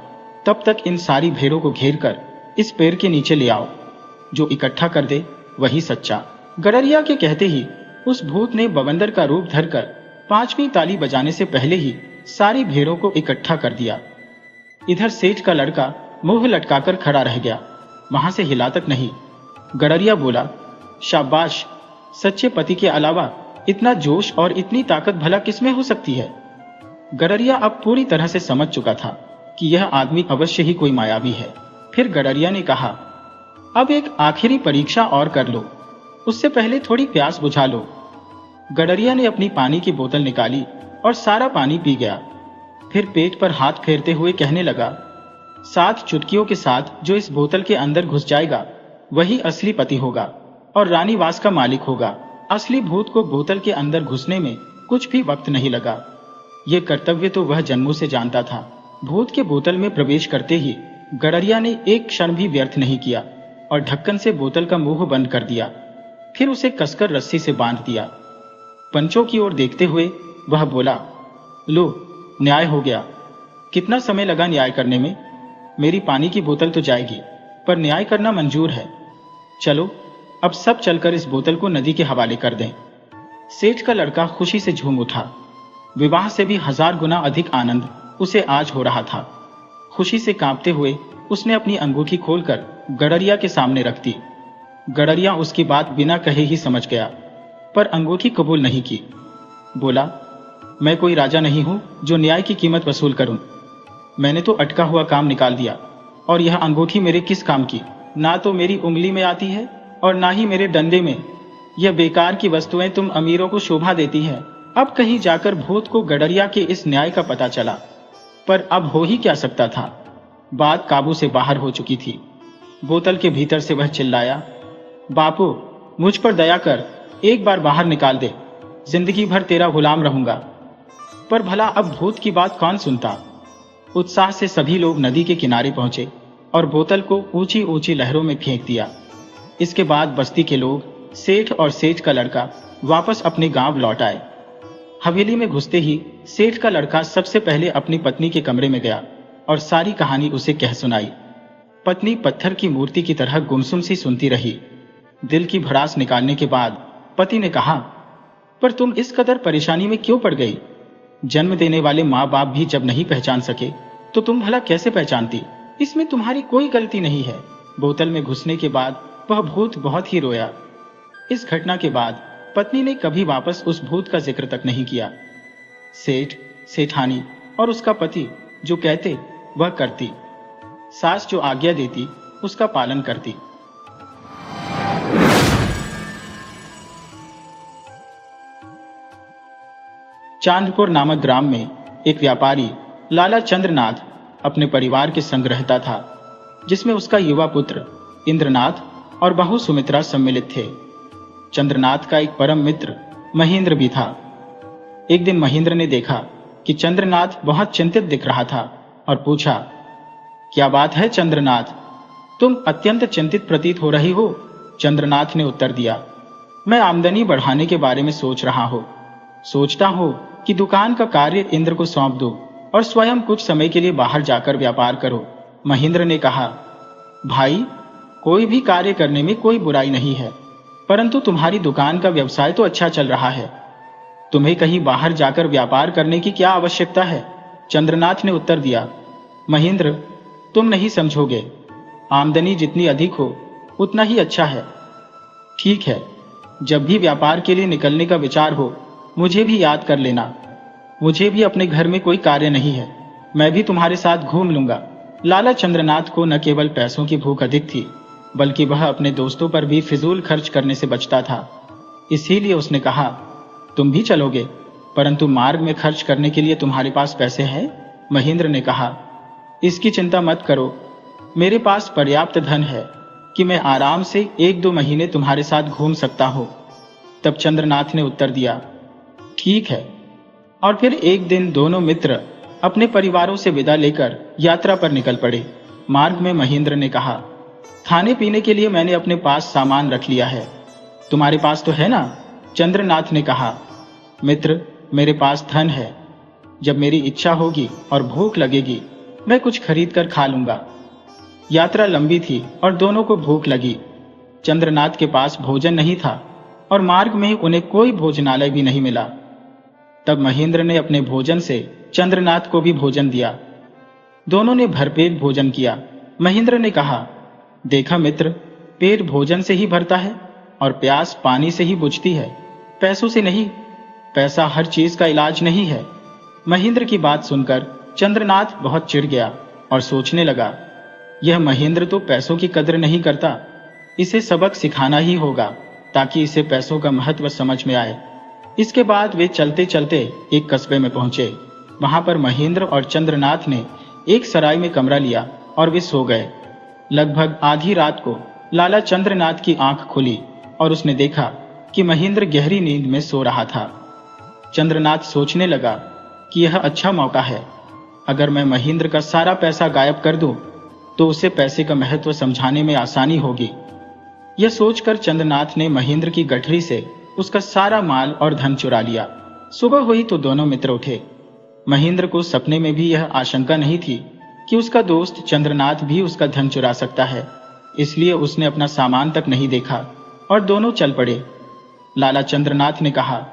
तब तक इन सारी भेड़ों को घेर कर इस पेड़ के नीचे ले आओ। जो इकट्ठा कर दे वही सच्चा। गडरिया के कहते ही उस भूत ने बवंडर का रूप धरकर 5वीं ताली बजाने से पहले ही सारी भेड़ों को इकट्ठा कर दिया। इधर सेठ का लड़का मुंह लटकाकर खड़ा रह गया, वहां से हिला तक नहीं। गडरिया बोला, शाबाश, सच्चे पति के अलावा इतना जोश और इतनी ताकत भला किसमें हो सकती है? गडरिया अब पूरी तरह से समझ चुका था कि यह आदमी अवश्य ही कोई मायावी है। फिर गडरिया ने कहा, अब एक आखिरी परीक्षा और कर लो, उससे पहले थोड़ी प्यास बुझा लो। गडरिया ने अपनी पानी की बोतल निकाली और सारा पानी पी गया। फिर पेट पर हाथ फेरते हुए कहने लगा, 7 चुटकियों के साथ जो इस बोतल के अंदर घुस जाएगा वही असली पति होगा और रानीवास का मालिक होगा। असली भूत को बोतल के अंदर घुसने में कुछ भी वक्त नहीं लगा। ये कर्तव्य तो वह जन्मों से जानता था। भूत के बोतल में प्रवेश करते ही गडरिया ने एक क्षण भी व्यर्थ नहीं किया और ढक्कन से बोतल का मुंह बंद कर दिया। फिर उसे कसकर रस्सी से बांध दिया। पंचों की ओर देखते हुए वह बोला, लो, न्याय हो गया। कितना समय लगा न्याय करने में? मेरी पानी की बोतल तो जाएगी, पर न्याय करना मंजूर है। चलो, अब सब चलकर इस बोतल को नदी के हवाले कर दें। सेठ का लड़का खुशी से झूम उठा। विवाह से भी 1000 गुना अधिक आनंद उसे आज हो रहा था। खुशी से कांपते हुए उसने अपनी अंगूठी खोलकर गडरिया के सामने रख दी। गडरिया उसकी बात बिना कहे ही समझ गया, पर अंगूठी कबूल नहीं की। बोला, मैं कोई राजा नहीं हूं जो न्याय की कीमत वसूल करूं। मैंने तो अटका हुआ काम निकाल दिया, और यह अंगूठी मेरे किस काम की? ना तो मेरी उंगली में आती है और ना ही मेरे डंडे में। यह बेकार की वस्तुएं तुम अमीरों को शोभा देती हैं। अब कहीं जाकर भूत को गडरिया के इस न्याय का पता चला, पर अब हो ही क्या सकता था। बात काबू से बाहर हो चुकी थी। बोतल के भीतर से वह चिल्लाया, बापू, मुझ पर दया कर, एक बार बाहर निकाल दे, जिंदगी भर तेरा गुलाम रहूंगा। पर भला अब भूत की बात कौन सुनता। उत्साह से सभी लोग नदी के किनारे पहुंचे और बोतल को ऊंची ऊंची लहरों में फेंक दिया। इसके बाद बस्ती के लोग, सेठ और सेठ का लड़का वापस अपने गांव लौट आए। हवेली में घुसते ही सेठ का लड़का सबसे पहले अपनी पत्नी के कमरे में गया और सारी कहानी उसे कह सुनाई। पत्नी पत्थर की मूर्ति की तरह गुमसुम सी सुनती रही। दिल की भड़ास निकालने के बाद पति ने कहा, पर तुम इस कदर परेशानी में क्यों पड़ गई? जन्म देने वाले माँ बाप भी जब नहीं पहचान सके तो तुम भला कैसे पहचानती? इसमें तुम्हारी कोई गलती नहीं है। बोतल में घुसने के बाद वह भूत बहुत ही रोया। इस घटना के बाद पत्नी ने कभी वापस उस भूत का जिक्र तक नहीं किया। सेठ, सेठानी और उसका पति जो कहते वह करती। सास जो आज्ञा देती उसका पालन करती। चांदपुर नामक ग्राम में एक व्यापारी लाला चंद्रनाथ अपने परिवार के संग रहता था, जिसमें उसका युवा पुत्र इंद्रनाथ और बहू सुमित्रा सम्मिलित थे। चंद्रनाथ का एक परम मित्र महेंद्र भी था। एक दिन महेंद्र ने देखा कि चंद्रनाथ बहुत चिंतित दिख रहा था और पूछा, क्या बात है चंद्रनाथ, तुम अत्यंत चिंतित प्रतीत हो रही हो। चंद्रनाथ ने उत्तर दिया, मैं आमदनी बढ़ाने के बारे में सोच रहा हूं। सोचता हूं कि दुकान का कार्य इंद्र को सौंप दो और स्वयं कुछ समय के लिए बाहर जाकर व्यापार करो। महेंद्र ने कहा, भाई, कोई भी कार्य करने में कोई बुराई नहीं है, परंतु तुम्हारी दुकान का व्यवसाय तो अच्छा चल रहा है, तुम्हें कहीं बाहर जाकर व्यापार करने की क्या आवश्यकता है। चंद्रनाथ ने उत्तर दिया, महेंद्र, तुम नहीं समझोगे, आमदनी जितनी अधिक हो उतना ही अच्छा है। ठीक है, जब भी व्यापार के लिए निकलने का विचार हो मुझे भी याद कर लेना। मुझे भी अपने घर में कोई कार्य नहीं है, मैं भी तुम्हारे साथ घूम लूंगा। लाला चंद्रनाथ को न केवल पैसों की भूख अधिक थी, बल्कि वह अपने दोस्तों पर भी फिजूल खर्च करने से बचता था। इसीलिए उसने कहा, तुम भी चलोगे, परंतु मार्ग में खर्च करने के लिए तुम्हारे पास पैसे हैं। महेंद्र ने कहा, इसकी चिंता मत करो, मेरे पास पर्याप्त धन है कि मैं आराम से 1-2 महीने तुम्हारे साथ घूम सकता हूं। तब चंद्रनाथ ने उत्तर दिया, ठीक है। और फिर एक दिन दोनों मित्र अपने परिवारों से विदा लेकर यात्रा पर निकल पड़े। मार्ग में महेंद्र ने कहा, खाने पीने के लिए मैंने अपने पास सामान रख लिया है, तुम्हारे पास तो है ना। चंद्रनाथ ने कहा, मित्र, मेरे पास धन है, जब मेरी इच्छा होगी और भूख लगेगी मैं कुछ खरीद कर खा लूंगा। यात्रा लंबी थी और दोनों को भूख लगी। चंद्रनाथ के पास भोजन नहीं था और मार्ग में उन्हें कोई भोजनालय भी नहीं मिला। तब महेंद्र ने अपने भोजन से चंद्रनाथ को भी भोजन दिया। दोनों ने भरपेट भोजन किया। महेंद्र ने कहा, देखा मित्र, पेट भोजन से ही भरता है और प्यास पानी से ही बुझती है, पैसों से नहीं। पैसा हर चीज का इलाज नहीं है। महेंद्र की बात सुनकर चंद्रनाथ बहुत चिढ़ गया और सोचने लगा, यह महेंद्र तो पैसों की कदर नहीं करता, इसे सबक सिखाना ही होगा ताकि इसे पैसों का महत्व समझ में आए। इसके बाद वे चलते चलते एक कस्बे में पहुंचे। वहां पर महेंद्र और चंद्रनाथ ने एक सराय में कमरा लिया और वे सो गए। लगभग आधी रात को लाला चंद्रनाथ की आंख खुली और उसने देखा कि महेंद्र गहरी नींद में सो रहा था। चंद्रनाथ सोचने लगा कि यह अच्छा मौका है, अगर मैं महेंद्र का सारा पैसा गायब कर दूं तो उसे पैसे का महत्व समझाने में आसानी होगी। यह सोचकर चंद्रनाथ ने महेंद्र की गठरी से उसका सारा माल और धन चुरा लिया। सुबह हुई तो दोनों मित्र उठे। महेंद्र को सपने में भी यह आशंका नहीं थी कि उसका दोस्त चंद्रनाथ भी उसका धन चुरा सकता है, इसलिए उसने अपना सामान तक नहीं देखा और दोनों चल पड़े। लाला चंद्रनाथ ने कहा,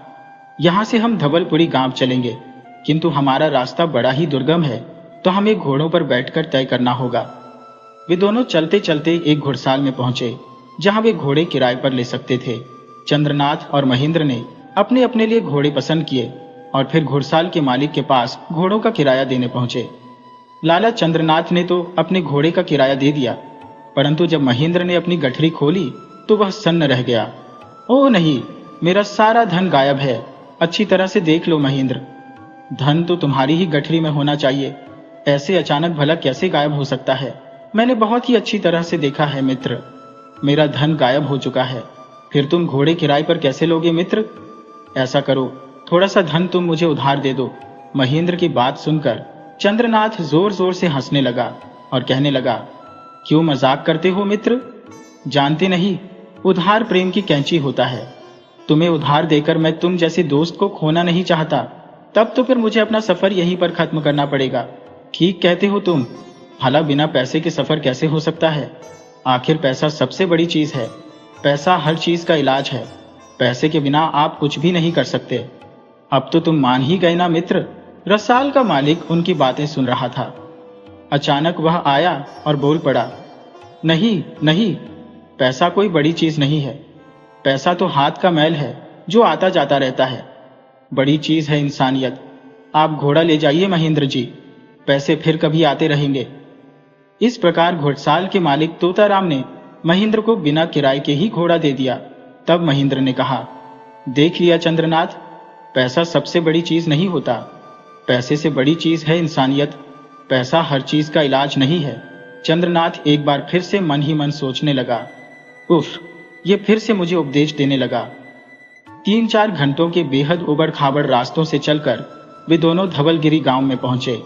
यहां से हम धवलपुरी गांव चलेंगे, किंतु हमारा रास्ता बड़ा ही दुर्गम है, तो हमें घोड़ों पर बैठकर तय करना होगा। वे दोनों चलते चलते एक घुड़साल में पहुंचे, जहां वे घोड़े किराए पर ले सकते थे। चंद्रनाथ और महेंद्र ने अपने अपने लिए घोड़े पसंद किए और फिर घुड़साल के मालिक के पास घोड़ों का किराया देने पहुंचे। लाला चंद्रनाथ ने तो अपने घोड़े का किराया दे दिया, परंतु जब महेंद्र ने अपनी गठरी खोली तो वह सन्न रह गया। ओह नहीं, मेरा सारा धन गायब है, अच्छी तरह से देख लो महेंद्र, धन तो तुम्हारी ही गठरी में होना चाहिए, ऐसे अचानक भला कैसे गायब हो सकता है। मैंने बहुत ही अच्छी तरह से देखा है मित्र, मेरा धन गायब हो चुका है। फिर तुम घोड़े किराए पर कैसे लोगे मित्र? ऐसा करो, थोड़ा सा धन तुम मुझे उधार दे दो। महेंद्र की बात सुनकर चंद्रनाथ जोर जोर से हंसने लगा और कहने लगा, क्यों मजाक करते हो मित्र? जानते नहीं, उधार प्रेम की कैंची होता है। तुम्हें उधार देकर मैं तुम जैसे दोस्त को खोना नहीं चाहता, तब तो फिर मुझे अपना सफर यहीं पर खत्म करना पड़ेगा। ठीक कहते हो तुम, भला बिना पैसे के सफर कैसे हो सकता है? आखिर पैसा सबसे बड़ी चीज है, पैसा हर चीज का इलाज है, पैसे के बिना आप कुछ भी नहीं कर सकते। अब तो तुम मान ही गए ना मित्र। रसाल का मालिक उनकी बातें सुन रहा था। अचानक वह आया और बोल पड़ा, नहीं नहीं, पैसा कोई बड़ी चीज नहीं है, पैसा तो हाथ का मैल है जो आता जाता रहता है, बड़ी चीज है इंसानियत। आप घोड़ा ले जाइए महेंद्र जी, पैसे फिर कभी आते रहेंगे। इस प्रकार घुड़साल के मालिक तोताराम ने महेंद्र को बिना किराए के ही घोड़ा दे दिया। तब महेंद्र ने कहा, देख लिया चंद्रनाथ, पैसा सबसे बड़ी चीज नहीं होता, पैसे से बड़ी चीज है इंसानियत। पैसा हर चीज का इलाज नहीं है। चंद्रनाथ एक बार फिर से मन ही मन सोचने लगा। उफ, ये फिर से मुझे उपदेश देने लगा। 3-4 घंटों के बेहद उबड़ खाबड़ रास्तों से चलकर वे दोनों धवलगिरी गांव में पहुंचे,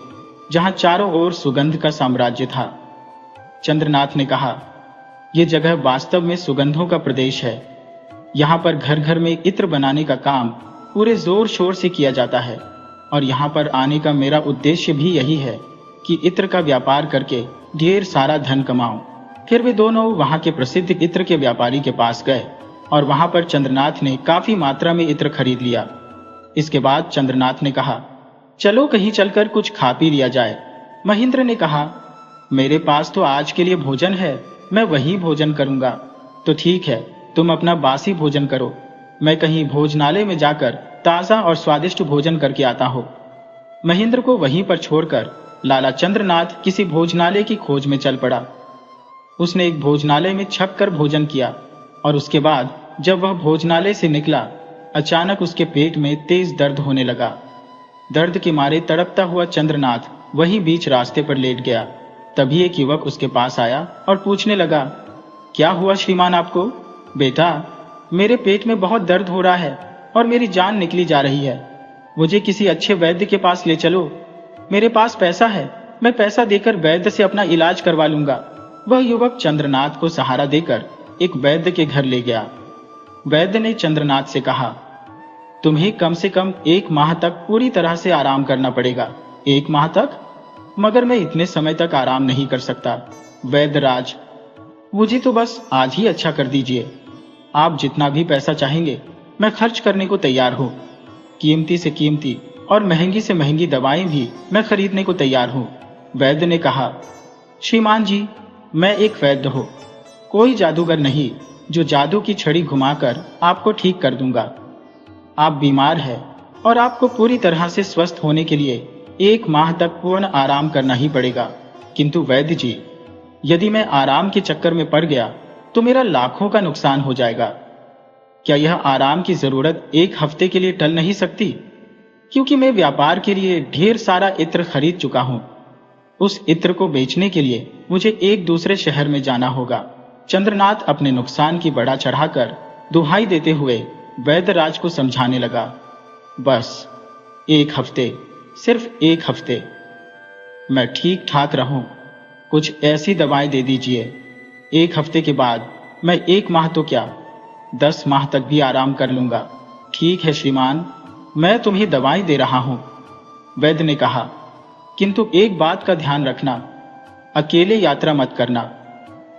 जहां चारों ओर सुगंध का साम्राज्य था। चंद्रनाथ ने कहा, यह जगह वास्तव में सुगंधों का प्रदेश है। यहाँ पर घर घर में इत्र बनाने का काम पूरे जोर शोर से किया जाता है, और यहाँ पर आने का मेरा उद्देश्य भी यही है कि इत्र का व्यापार करके ढेर सारा धन कमाऊं। फिर वे दोनों वहां के प्रसिद्ध इत्र के व्यापारी के पास गए और वहां पर चंद्रनाथ ने काफी मात्रा में इत्र खरीद लिया। इसके बाद चंद्रनाथ ने कहा, चलो कहीं चलकर कुछ खा पी लिया जाए। महेंद्र ने कहा, मेरे पास तो आज के लिए भोजन है, मैं वही भोजन करूंगा। तो ठीक है, तुम अपना बासी भोजन करो, मैं कहीं भोजनालय में जाकर ताजा और स्वादिष्ट भोजन करके आता हूं। महेंद्र को वहीं पर छोड़कर लाला चंद्रनाथ किसी भोजनालय की खोज में चल पड़ा। उसने एक भोजनालय में छप कर भोजन किया और उसके बाद जब वह भोजनालय से निकला, अचानक उसके पेट में तेज दर्द होने लगा। दर्द के मारे तड़पता हुआ चंद्रनाथ वहीं बीच रास्ते पर लेट गया। तभी एक युवक उसके पास आया और पूछने लगा, क्या हुआ श्रीमान आपको? बेटा, मेरे पेट में बहुत दर्द हो रहा है और मेरी जान निकली जा रही है। मुझे किसी अच्छे वैद्य के पास ले चलो। मेरे पास पैसा है, मैं पैसा देकर वैद्य से अपना इलाज करवा लूंगा। वह युवक चंद्रनाथ को सहारा देकर एक वैद्य के घर ले गया। वैद्य ने चंद्रनाथ से कहा, तुम्हें कम से कम 1 माह तक पूरी तरह से आराम करना पड़ेगा। 1 माह तक? मगर मैं इतने समय तक आराम नहीं कर सकता। वैद्यराज, मुझे तो बस आज ही अच्छा कर दीजिए। आप जितना भी पैसा चाहेंगे मैं खर्च करने को तैयार हूँ। कीमती से कीमती और महंगी से महंगी दवाएं भी मैं खरीदने को तैयार हूँ। वैद्य ने कहा, श्रीमान जी, मैं एक वैद्य हूँ, कोई जादूगर नहीं जो जादू की छड़ी घुमाकर आपको ठीक कर दूंगा। आप बीमार हैं और आपको पूरी तरह से स्वस्थ होने के लिए 1 माह तक पूर्ण आराम करना ही पड़ेगा। किंतु वैद्य जी, यदि मैं आराम के चक्कर में पड़ गया तो मेरा लाखों का नुकसान हो जाएगा। क्या यह आराम की जरूरत 1 हफ्ते के लिए टल नहीं सकती? क्योंकि मैं व्यापार के लिए ढेर सारा इत्र खरीद चुका हूं। उस इत्र को बेचने के लिए मुझे एक दूसरे शहर में जाना होगा। चंद्रनाथ अपने नुकसान की बड़ा चढ़ाकर दुहाई देते हुए वैद्यराज को समझाने लगा। बस 1 हफ्ते, सिर्फ 1 हफ्ते, मैं ठीक ठाक रहूं, कुछ ऐसी दवाएं दे दीजिए। 1 हफ्ते के बाद मैं 1 माह तो क्या 10 माह तक भी आराम कर लूंगा। ठीक है श्रीमान, मैं तुम्हें दवाएं दे रहा हूं। वैद्य ने कहा, किंतु एक बात का ध्यान रखना, अकेले यात्रा मत करना।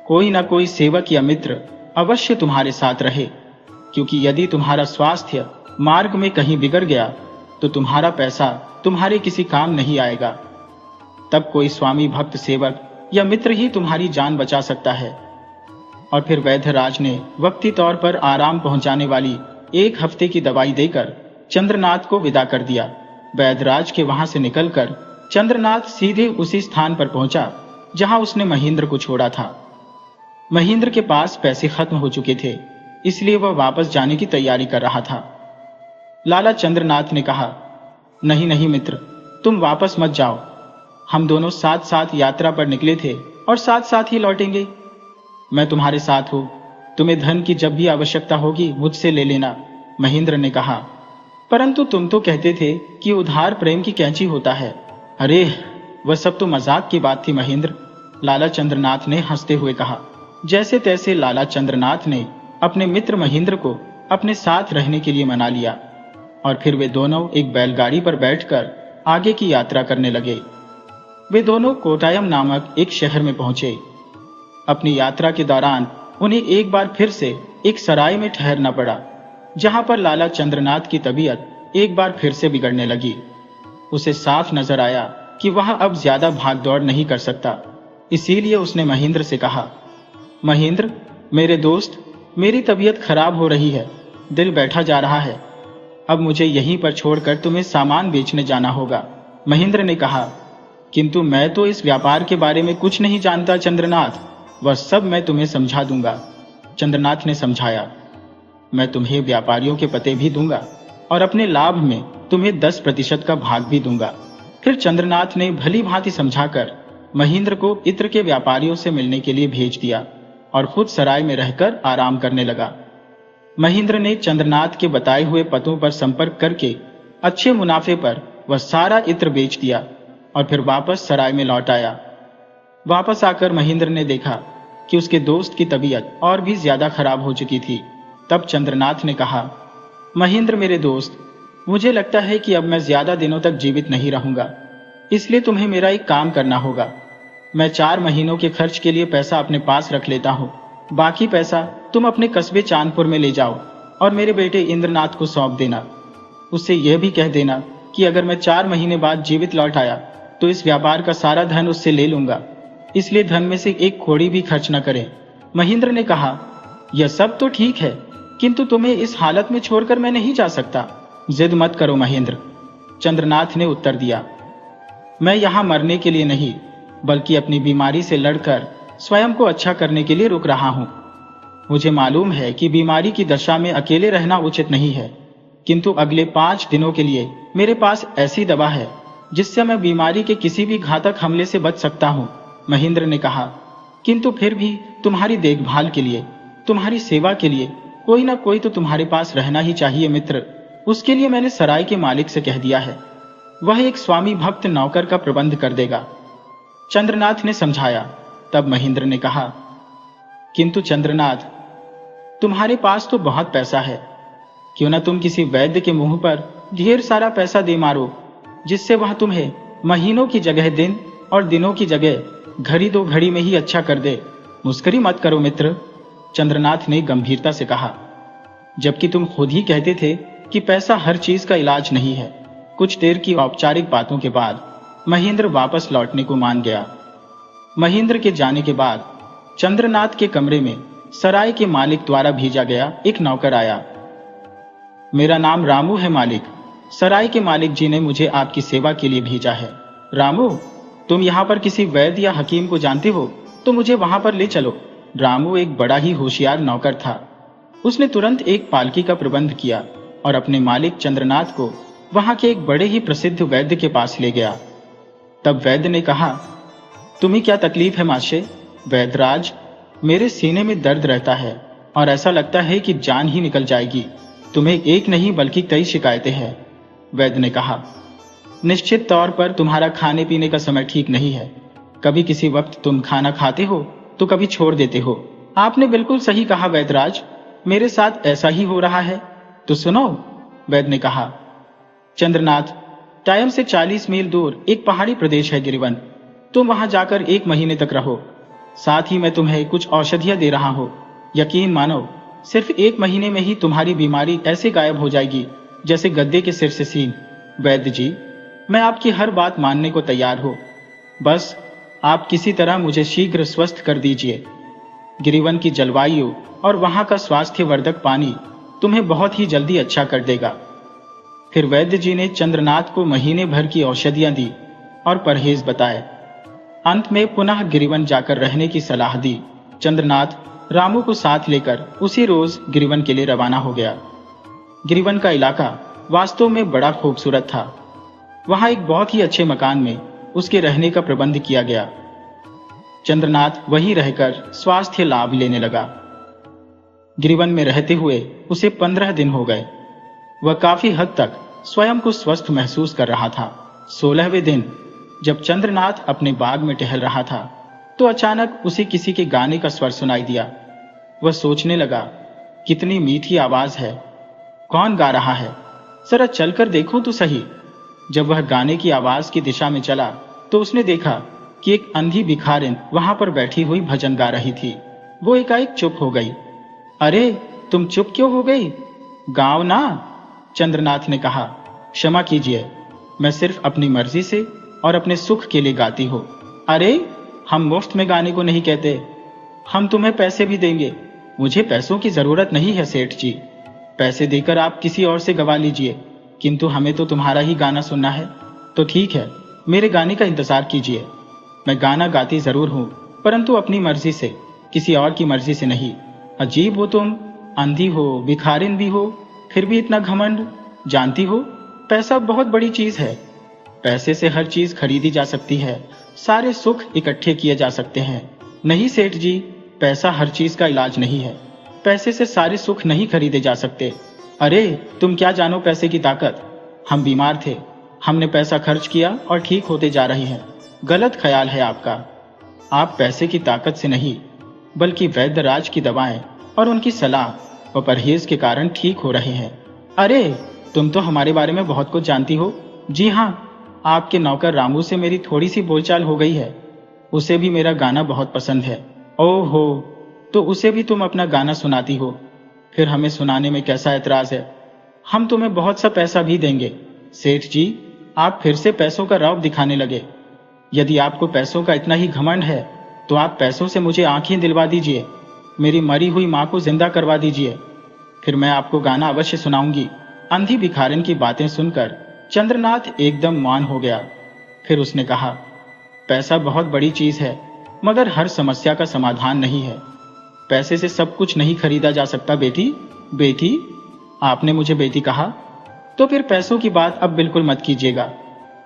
कोई ना कोई सेवक या मित्र अवश्य तुम्हारे साथ रहे, क्योंकि यदि तुम्हारा स्वास्थ्य मार्ग में कहीं बिगड़ गया तो तुम्हारा पैसा तुम्हारे किसी काम नहीं आएगा। तब कोई स्वामी भक्त सेवक या मित्र ही तुम्हारी जान बचा सकता है। और फिर वैद्यराज ने वक्ती तौर पर आराम पहुंचाने वाली 1 हफ्ते की दवाई देकर चंद्रनाथ को विदा कर दिया। वैद्यराज के वहां से निकलकर चंद्रनाथ सीधे उसी स्थान पर पहुंचा जहां उसने महेंद्र को छोड़ा था। महेंद्र के पास पैसे खत्म हो चुके थे, इसलिए वह वापस जाने की तैयारी कर रहा था। लाला चंद्रनाथ ने कहा, नहीं नहीं मित्र, तुम वापस मत जाओ। हम दोनों साथ साथ यात्रा पर निकले थे और साथ साथ ही लौटेंगे। मैं तुम्हारे साथ हूं, तुम्हें धन की जब भी आवश्यकता होगी मुझसे ले लेना। महेंद्र ने कहा, परंतु तुम तो कहते थे कि उधार प्रेम की कैंची होता है। अरे, वह सब तो मजाक की बात थी महेंद्र, लाला चंद्रनाथ ने हंसते हुए कहा। जैसे तैसे लाला चंद्रनाथ ने अपने मित्र महेंद्र को अपने साथ रहने के लिए मना लिया और फिर वे दोनों एक बैलगाड़ी पर बैठकर आगे की यात्रा करने लगे। वे दोनों कोटायम नामक एक शहर में पहुंचे। अपनी यात्रा के दौरान उन्हें एक बार फिर से एक सराय में ठहरना पड़ा, जहां पर लाला चंद्रनाथ की तबीयत एक बार फिर से बिगड़ने लगी। उसे साफ नजर आया कि वह अब ज्यादा भाग दौड़ नहीं कर सकता। इसीलिए उसने महेंद्र से कहा, महेंद्र, मेरे दोस्त, मेरी तबीयत खराब हो रही है, दिल बैठा जा रहा है। अब मुझे यहीं पर छोड़कर तुम्हें सामान बेचने जाना होगा। महेंद्र ने कहा, किंतु मैं तो इस व्यापार के बारे में कुछ नहीं जानता चंद्रनाथ, वह सब मैं तुम्हें समझा दूंगा। चंद्रनाथ ने समझाया, मैं तुम्हें व्यापारियों के पते भी दूंगा और अपने लाभ में तुम्हें 10% का भाग भी दूंगा। फिर चंद्रनाथ ने भली भांति समझाकर महेंद्र को इत्र के व्यापारियों से मिलने के लिए भेज दिया और खुद सराय में रहकर आराम करने लगा। महेंद्र ने चंद्रनाथ के बताए हुए पतों पर संपर्क करके अच्छे मुनाफे पर वह सारा इत्र बेच दिया और फिर वापस सराय में लौट आया। वापस आकर महेंद्र ने देखा कि उसके दोस्त की तबीयत और भी ज्यादा खराब हो चुकी थी। तब चंद्रनाथ ने कहा, महेंद्र मेरे दोस्त, मुझे लगता है कि अब मैं ज्यादा दिनों तक जीवित नहीं रहूंगा, इसलिए तुम्हें मेरा एक काम करना होगा। मैं 4 महीनों के खर्च के लिए पैसा अपने पास रख लेता हूँ। बाकी पैसा तुम अपने कस्बे चांदपुर में ले जाओ और मेरे बेटे इंद्रनाथ को सौंप देना। उससे यह भी कह देना कि अगर मैं 4 महीने बाद जीवित लौट आया तो इस व्यापार का सारा धन उससे ले लूंगा, इसलिए धन में से एक कौड़ी भी खर्च न करें। महेंद्र ने कहा, यह सब तो ठीक है, किंतु तुम्हें इस हालत में छोड़कर मैं नहीं जा सकता। जिद मत करो महेंद्र, चंद्रनाथ ने उत्तर दिया। मैं यहाँ मरने के लिए नहीं, बल्कि अपनी बीमारी से लड़कर स्वयं को अच्छा करने के लिए रुक रहा हूँ। मुझे मालूम है कि बीमारी की दशा में अकेले रहना उचित नहीं है, किंतु अगले 5 दिनों के लिए मेरे पास ऐसी दवा है जिससे मैं बीमारी के किसी भी घातक हमले से बच सकता हूँ। महेंद्र ने कहा, किंतु फिर भी तुम्हारी देखभाल के लिए, तुम्हारी सेवा के लिए कोई ना कोई तो तुम्हारे पास रहना ही चाहिए मित्र। उसके लिए मैंने सराय के मालिक से कह दिया है, वह एक स्वामी भक्त नौकर का प्रबंध कर देगा। चंद्रनाथ ने समझाया। तब महेंद्र ने कहा, किंतु चंद्रनाथ, तुम्हारे पास तो बहुत पैसा है, क्यों ना तुम किसी वैद्य के मुंह पर ढेर सारा पैसा दे मारो, जिससे वह तुम्हें महीनों की जगह दिन और दिनों की जगह घड़ी 2 घड़ी में ही अच्छा कर दे। मुस्करी मत करो मित्र, चंद्रनाथ ने गंभीरता से कहा, जबकि तुम खुद ही कहते थे कि पैसा हर चीज का इलाज नहीं है। कुछ देर की औपचारिक बातों के बाद महेंद्र वापस लौटने को मान गया। महेंद्र के जाने के बाद चंद्रनाथ के कमरे में सराय के मालिक द्वारा भेजा गया एक नौकर आया। मेरा नाम रामू है मालिक, सराय के मालिक जी ने मुझे आपकी सेवा के लिए भेजा है। रामू, तुम यहाँ पर किसी वैद्य या हकीम को जानते हो तो मुझे वहां पर ले चलो। रामू एक बड़ा ही होशियार नौकर था। उसने तुरंत एक पालकी का प्रबंध किया और अपने मालिक चंद्रनाथ को वहां के एक बड़े ही प्रसिद्ध वैद्य के पास ले गया। तब वैद्य ने कहा, तुम्हें क्या तकलीफ है माशे? वैद्यराज, मेरे सीने में दर्द रहता है और ऐसा लगता है कि जान ही निकल जाएगी। तुम्हें एक नहीं बल्कि कई शिकायतें हैं। वैद्य ने कहा, निश्चित तौर पर तुम्हारा खाने पीने का समय ठीक नहीं है। कभी किसी वक्त तुम खाना खाते हो तो कभी छोड़ देते हो। आपने बिल्कुल सही कहा वैद्यराज, मेरे साथ ऐसा ही हो रहा है। तो सुनो, वैद्य ने कहा। चंद्रनाथ, टाइम से 40 मील दूर एक पहाड़ी प्रदेश है गिरिवन। तुम वहां जाकर 1 महीने तक रहो। साथ ही मैं तुम्हें कुछ औषधियां दे रहा हूं। यकीन मानो, सिर्फ 1 महीने में ही तुम्हारी बीमारी ऐसे गायब हो जाएगी जैसे गद्दे के सिर से सीन। वैद्य जी, मैं आपकी हर बात मानने को तैयार हूं, बस आप किसी तरह मुझे शीघ्र स्वस्थ कर दीजिए। गिरिवन की जलवायु और वहां का स्वास्थ्यवर्धक पानी तुम्हें बहुत ही जल्दी अच्छा कर देगा। फिर वैद्य जी ने चंद्रनाथ को महीने भर की औषधियां दी और परहेज बताए। अंत में पुनः गिरिवन जाकर रहने की सलाह दी। चंद्रनाथ रामू को साथ लेकर उसी रोज गिरिवन के लिए रवाना हो गया। गिरिवन का इलाका वास्तव में बड़ा खूबसूरत था। वहां एक बहुत ही अच्छे मकान में उसके रहने का प्रबंध किया गया। चंद्रनाथ वहीं रहकर स्वास्थ्य लाभ लेने लगा। गिरिवन में रहते हुए उसे 15 दिन हो गए। वह काफी हद तक स्वयं को स्वस्थ महसूस कर रहा था। 16वें दिन जब चंद्रनाथ अपने बाग में टहल रहा था तो अचानक उसे किसी के गाने का स्वर सुनाई दिया। वह सोचने लगा, कितनी मीठी आवाज है, कौन गा रहा है, जरा चलकर देखूं तो सही। जब वह गाने की आवाज की दिशा में चला तो उसने देखा कि एक अंधी भिखारिन वहां पर बैठी हुई भजन गा रही थी। वो एकाएक चुप हो गई। अरे, तुम चुप क्यों हो गई? गाओ ना, चंद्रनाथ ने कहा। क्षमा कीजिए, मैं सिर्फ अपनी मर्जी से और अपने सुख के लिए गाती हूँ। अरे, हम मुफ्त में गाने को नहीं कहते, हम तुम्हें पैसे भी देंगे। मुझे पैसों की जरूरत नहीं है सेठ जी, पैसे देकर आप किसी और से गवा लीजिए, किंतु हमें तो तुम्हारा ही गाना सुनना है। तो ठीक है, मेरे गाने का इंतजार कीजिए। मैं गाना गाती जरूर हूँ, परंतु अपनी मर्जी से, किसी और की मर्जी से नहीं। अजीब हो तुम, अंधी हो, भिखारिन भी हो, फिर भी इतना घमंड। जानती हो, पैसा बहुत बड़ी चीज है। पैसे से हर चीज खरीदी जा सकती है, सारे सुख इकट्ठे किए जा सकते हैं। नहीं सेठ जी, पैसा हर चीज का इलाज नहीं है। पैसे से सारे सुख नहीं खरीदे जा सकते। अरे तुम क्या जानो पैसे की ताकत। हम बीमार थे, हमने पैसा खर्च किया और ठीक होते जा रहे हैं। गलत ख्याल है आपका। आप पैसे की ताकत से नहीं, बल्कि वैद्य राज की दवाएं और उनकी सलाह व परहेज के कारण ठीक हो रहे हैं। अरे तुम तो हमारे बारे में बहुत कुछ जानती हो। जी हाँ, आपके नौकर रामू से मेरी थोड़ी सी बोलचाल हो गई है। उसे भी मेरा गाना बहुत पसंद है। ओहो, तो उसे भी तुम अपना गाना सुनाती हो? फिर हमें सुनाने में कैसा ऐतराज है? हम तुम्हें बहुत सा पैसा भी देंगे। सेठ जी, आप फिर से पैसों का रौब दिखाने लगे। यदि आपको पैसों का इतना ही घमंड है तो आप पैसों से मुझे आंखें दिलवा दीजिए, मेरी मरी हुई माँ को जिंदा करवा दीजिए, फिर मैं आपको गाना अवश्य सुनाऊंगी। अंधी भिखारिन की बातें सुनकर चंद्रनाथ एकदम मौन हो गया। फिर उसने कहा, पैसा बहुत बड़ी चीज है, मगर हर समस्या का समाधान नहीं है। पैसे से सब कुछ नहीं खरीदा जा सकता बेटी। बेटी? आपने मुझे बेटी कहा? तो फिर पैसों की बात अब बिल्कुल मत कीजिएगा।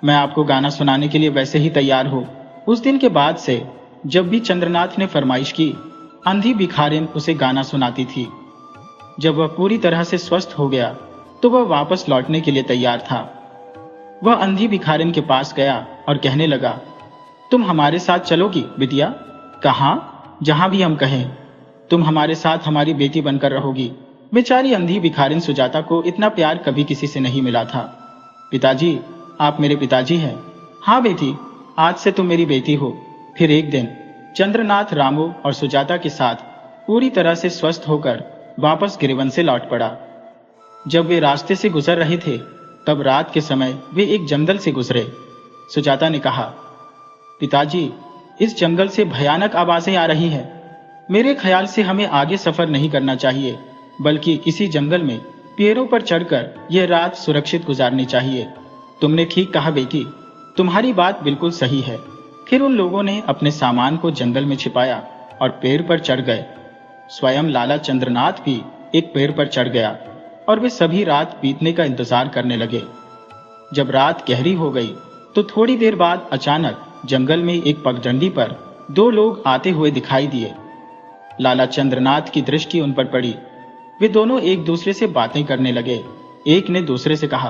मैं आपको गाना सुनाने के लिए वैसे ही तैयार हूँ। उस दिन के बाद से जब भी चंद्रनाथ ने फरमाइश की, अंधी भिखारिन उसे गाना सुनाती थी। जब वह पूरी तरह से स्वस्थ हो गया तो वह वापस लौटने के लिए तैयार था। वह अंधी भिखारिन के पास गया और कहने लगा, तुम हमारे साथ चलोगी बिटिया? कहाँ? जहां भी हम कहें। तुम हमारे साथ हमारी बेटी बनकर रहोगी। बेचारी अंधी भिखारिन सुजाता को इतना प्यार कभी किसी से नहीं मिला था। पिताजी, आप मेरे पिताजी हैं। हाँ बेटी, आज से तुम मेरी बेटी हो। फिर एक दिन चंद्रनाथ रामू और सुजाता के साथ पूरी तरह से स्वस्थ होकर वापस गिरिवन से लौट पड़ा। जब वे रास्ते से गुजर रहे थे तब रात के समय वे एक जंगल से गुजरे। सुजाता ने कहा, पिताजी, इस जंगल से भयानक आवाजें आ रही हैं। मेरे ख्याल से हमें आगे सफर नहीं करना चाहिए, बल्कि इसी जंगल में पेड़ों पर चढ़कर यह रात सुरक्षित गुजारनी चाहिए। तुमने ठीक कहा बेटी, तुम्हारी बात बिल्कुल सही है। फिर उन लोगों ने अपने सामान को जंगल में छिपाया और पेड़ पर चढ़ गए। स्वयं लाला चंद्रनाथ भी एक पेड़ पर चढ़ गया और वे सभी रात बीतने का इंतजार करने लगे। जब रात गहरी हो गई तो थोड़ी देर बाद अचानक जंगल में एक पगडंडी पर दो लोग आते हुए दिखाई दिए। लाला चंद्रनाथ की दृष्टि उन पर पड़ी। वे दोनों एक दूसरे से बातें करने लगे। एक ने दूसरे से कहा,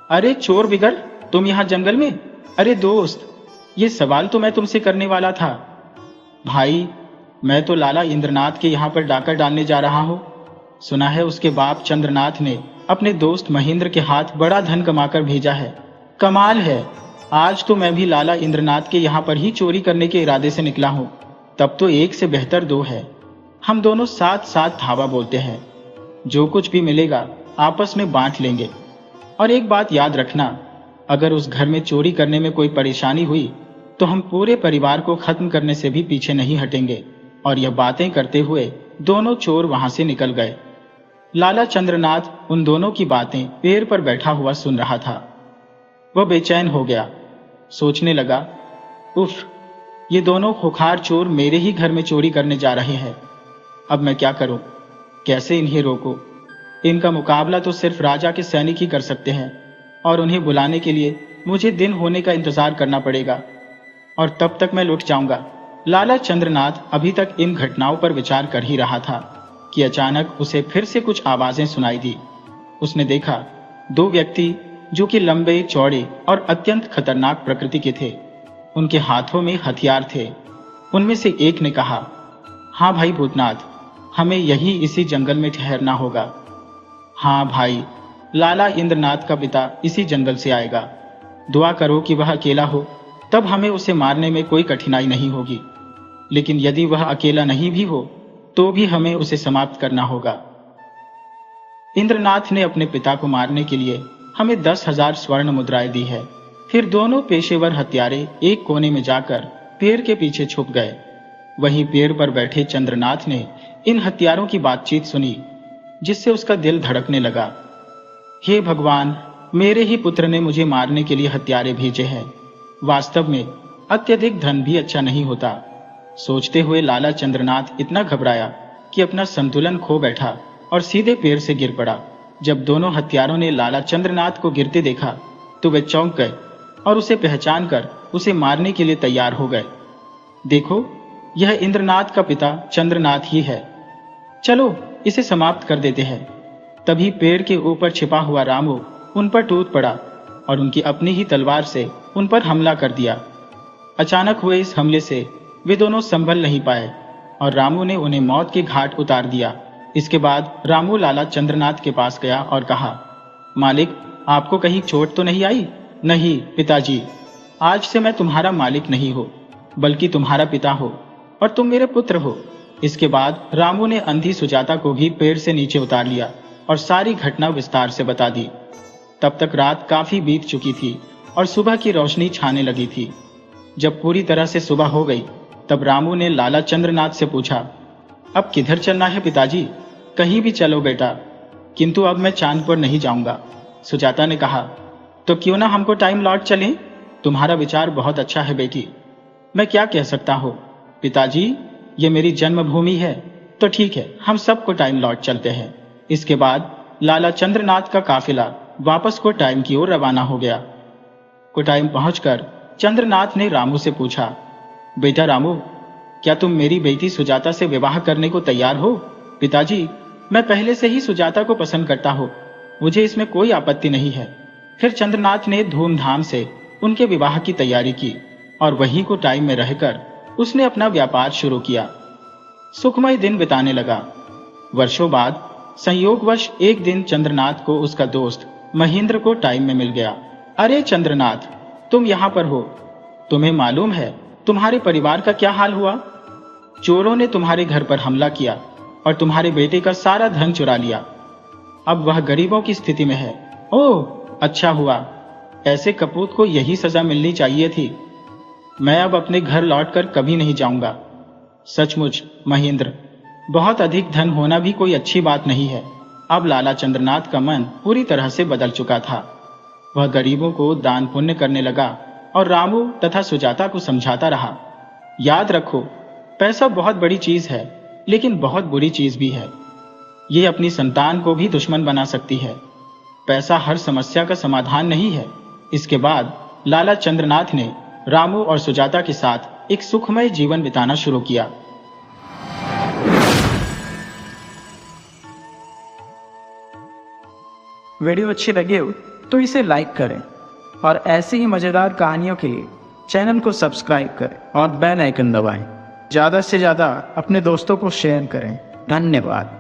अरे चोर बिगर, तुम यहाँ जंगल में? अरे दोस्त, ये सवाल तो मैं तुमसे करने वाला था। भाई, मैं तो लाला इंद्रनाथ के यहाँ पर डाका डालने जा रहा हूँ। सुना है उसके बाप चंद्रनाथ ने अपने दोस्त महेंद्र के हाथ बड़ा धन कमाकर भेजा है। कमाल है, आज तो मैं भी लाला इंद्रनाथ के यहाँ पर ही चोरी करने के इरादे से निकला हूँ। तब तो एक से बेहतर दो है। हम दोनों साथ साथ धावा बोलते हैं। जो कुछ भी मिलेगा आपस में बांट लेंगे। और एक बात याद रखना, अगर उस घर में चोरी करने में कोई परेशानी हुई तो हम पूरे परिवार को खत्म करने से भी पीछे नहीं हटेंगे। और यह बातें करते हुए दोनों चोर वहां से निकल गए। लाला चंद्रनाथ उन दोनों की बातें पेड़ पर बैठा हुआ सुन रहा था। वह बेचैन हो गया। सोचने लगा, उफ, ये दोनों खुखार चोर मेरे ही घर में चोरी करने जा रहे हैं। अब मैं क्या करूं? कैसे इन्हें रोकूं? इनका मुकाबला तो सिर्फ राजा के सैनिक ही कर सकते हैं, और उन्हें बुलाने के लिए मुझे दिन होने का इंतजार करना पड़ेगा, और तब तक मैं लुट जाऊंगा। लाला चंद्रनाथ अभी तक इन घटनाओं पर विचार कर ही रहा था कि अचानक उसे फिर से कुछ आवाजें सुनाई दी। उसने देखा, दो व्यक्ति जो कि लंबे चौड़े और अत्यंत खतरनाक प्रकृति के थे। उनके हाथों में हथियार थे। उनमें से एक ने कहा, हाँ भाई भूतनाथ, हमें यही इसी जंगल में ठहरना होगा। हाँ भाई, लाला इंद्रनाथ का पिता इसी जंगल से आएगा। दुआ करो कि वह अकेला हो, तब हमें उसे मारने में कोई कठिनाई नहीं होगी। लेकिन यदि वह अकेला नहीं भी हो तो भी हमें उसे समाप्त करना होगा। इंद्रनाथ ने अपने पिता को मारने के लिए हमें 10,000 स्वर्ण मुद्राएं दी है। फिर दोनों पेशेवर हत्यारे एक कोने में जाकर पेड़ के पीछे छुप गए। वहीं पेड़ पर बैठे चंद्रनाथ ने इन हत्यारों की बातचीत सुनी, जिससे उसका दिल धड़कने लगा। हे भगवान, मेरे ही पुत्र ने मुझे मारने के लिए हत्यारे भेजे हैं। वास्तव में अत्यधिक धन भी अच्छा नहीं होता। सोचते हुए लाला चंद्रनाथ इतना घबराया कि अपना संतुलन खो बैठा और सीधे पेड़ से गिर पड़ा। जब दोनों हत्यारों ने लाला चंद्रनाथ को गिरते देखा तो वे चौंक गए और उसे पहचान कर उसे मारने के लिए तैयार हो गए। देखो, यह इंद्रनाथ का पिता चंद्रनाथ ही है, चलो इसे समाप्त कर देते हैं। तभी पेड़ के ऊपर छिपा हुआ रामू उन पर टूट पड़ा और उनकी अपनी ही तलवार से उन पर हमला कर दिया। अचानक हुए इस हमले से वे दोनों संभल नहीं पाए और रामू ने उन्हें मौत के घाट उतार दिया। इसके बाद रामू लाला चंद्रनाथ के पास गया और कहा, मालिक, आपको कहीं चोट तो नहीं आई? नहीं पिताजी, आज से मैं तुम्हारा मालिक नहीं हो बल्कि तुम्हारा पिता हो और तुम मेरे पुत्र हो। इसके बाद रामू ने अंधी सुजाता को भी पेड़ से नीचे उतार लिया और सारी घटना विस्तार से बता दी। तब तक रात काफी बीत चुकी थी और सुबह की रोशनी छाने लगी थी। जब पूरी तरह से सुबह हो गई तब रामू ने लाला चंद्रनाथ से पूछा, अब किधर चलना है पिताजी? कहीं भी चलो बेटा, किंतु अब मैं चांदपुर नहीं जाऊंगा। सुजाता ने कहा, तो क्यों ना हमको टाइम लौट चलें? तुम्हारा विचार बहुत अच्छा है बेटी। मैं क्या कह सकता हूँ पिताजी, ये मेरी जन्मभूमि है, तो ठीक है, हम सबको टाइम लौट चलते हैं। इसके बाद लाला चंद्रनाथ का काफिला वापस कोटाइम की ओर रवाना हो गया। कोटाइम पहुंचकर चंद्रनाथ ने रामू से पूछा, बेटा रामू, क्या तुम मेरी बेटी सुजाता से विवाह करने को तैयार हो? पिताजी, मैं पहले से ही सुजाता को पसंद करता हूँ, मुझे इसमें कोई आपत्ति नहीं है। फिर चंद्रनाथ ने धूमधाम से उनके विवाह की तैयारी की और वहीं कोटाइम में रहकर उसने अपना व्यापार शुरू किया। सुखमय दिन बिताने लगा। वर्षों बाद संयोगवश एक दिन चंद्रनाथ को उसका दोस्त महेंद्र को टाइम में मिल गया। अरे चंद्रनाथ, तुम यहाँ पर हो? तुम्हें मालूम है तुम्हारे परिवार का क्या हाल हुआ? चोरों ने तुम्हारे घर पर हमला किया और तुम्हारे बेटे का सारा धन चुरा लिया। अब वह गरीबों की स्थिति में है। ओह, अच्छा हुआ, ऐसे कपूत को यही सजा मिलनी चाहिए थी। मैं अब अपने घर लौटकर कभी नहीं जाऊंगा। सचमुच महेंद्र, बहुत अधिक धन होना भी कोई अच्छी बात नहीं है। अब लाला चंद्रनाथ का मन पूरी तरह से बदल चुका था। वह गरीबों को दान पुण्य करने लगा और रामू तथा सुजाता को समझाता रहा, याद रखो, पैसा बहुत बड़ी चीज है लेकिन बहुत बुरी चीज भी है। ये अपनी संतान को भी दुश्मन बना सकती है। पैसा हर समस्या का समाधान नहीं है। इसके बाद लाला चंद्रनाथ ने रामू और सुजाता के साथ एक सुखमय जीवन बिताना शुरू किया। वीडियो अच्छी लगी हो तो इसे लाइक करें और ऐसी ही मज़ेदार कहानियों के लिए चैनल को सब्सक्राइब करें और बेल आइकन दबाएं। ज़्यादा से ज़्यादा अपने दोस्तों को शेयर करें। धन्यवाद।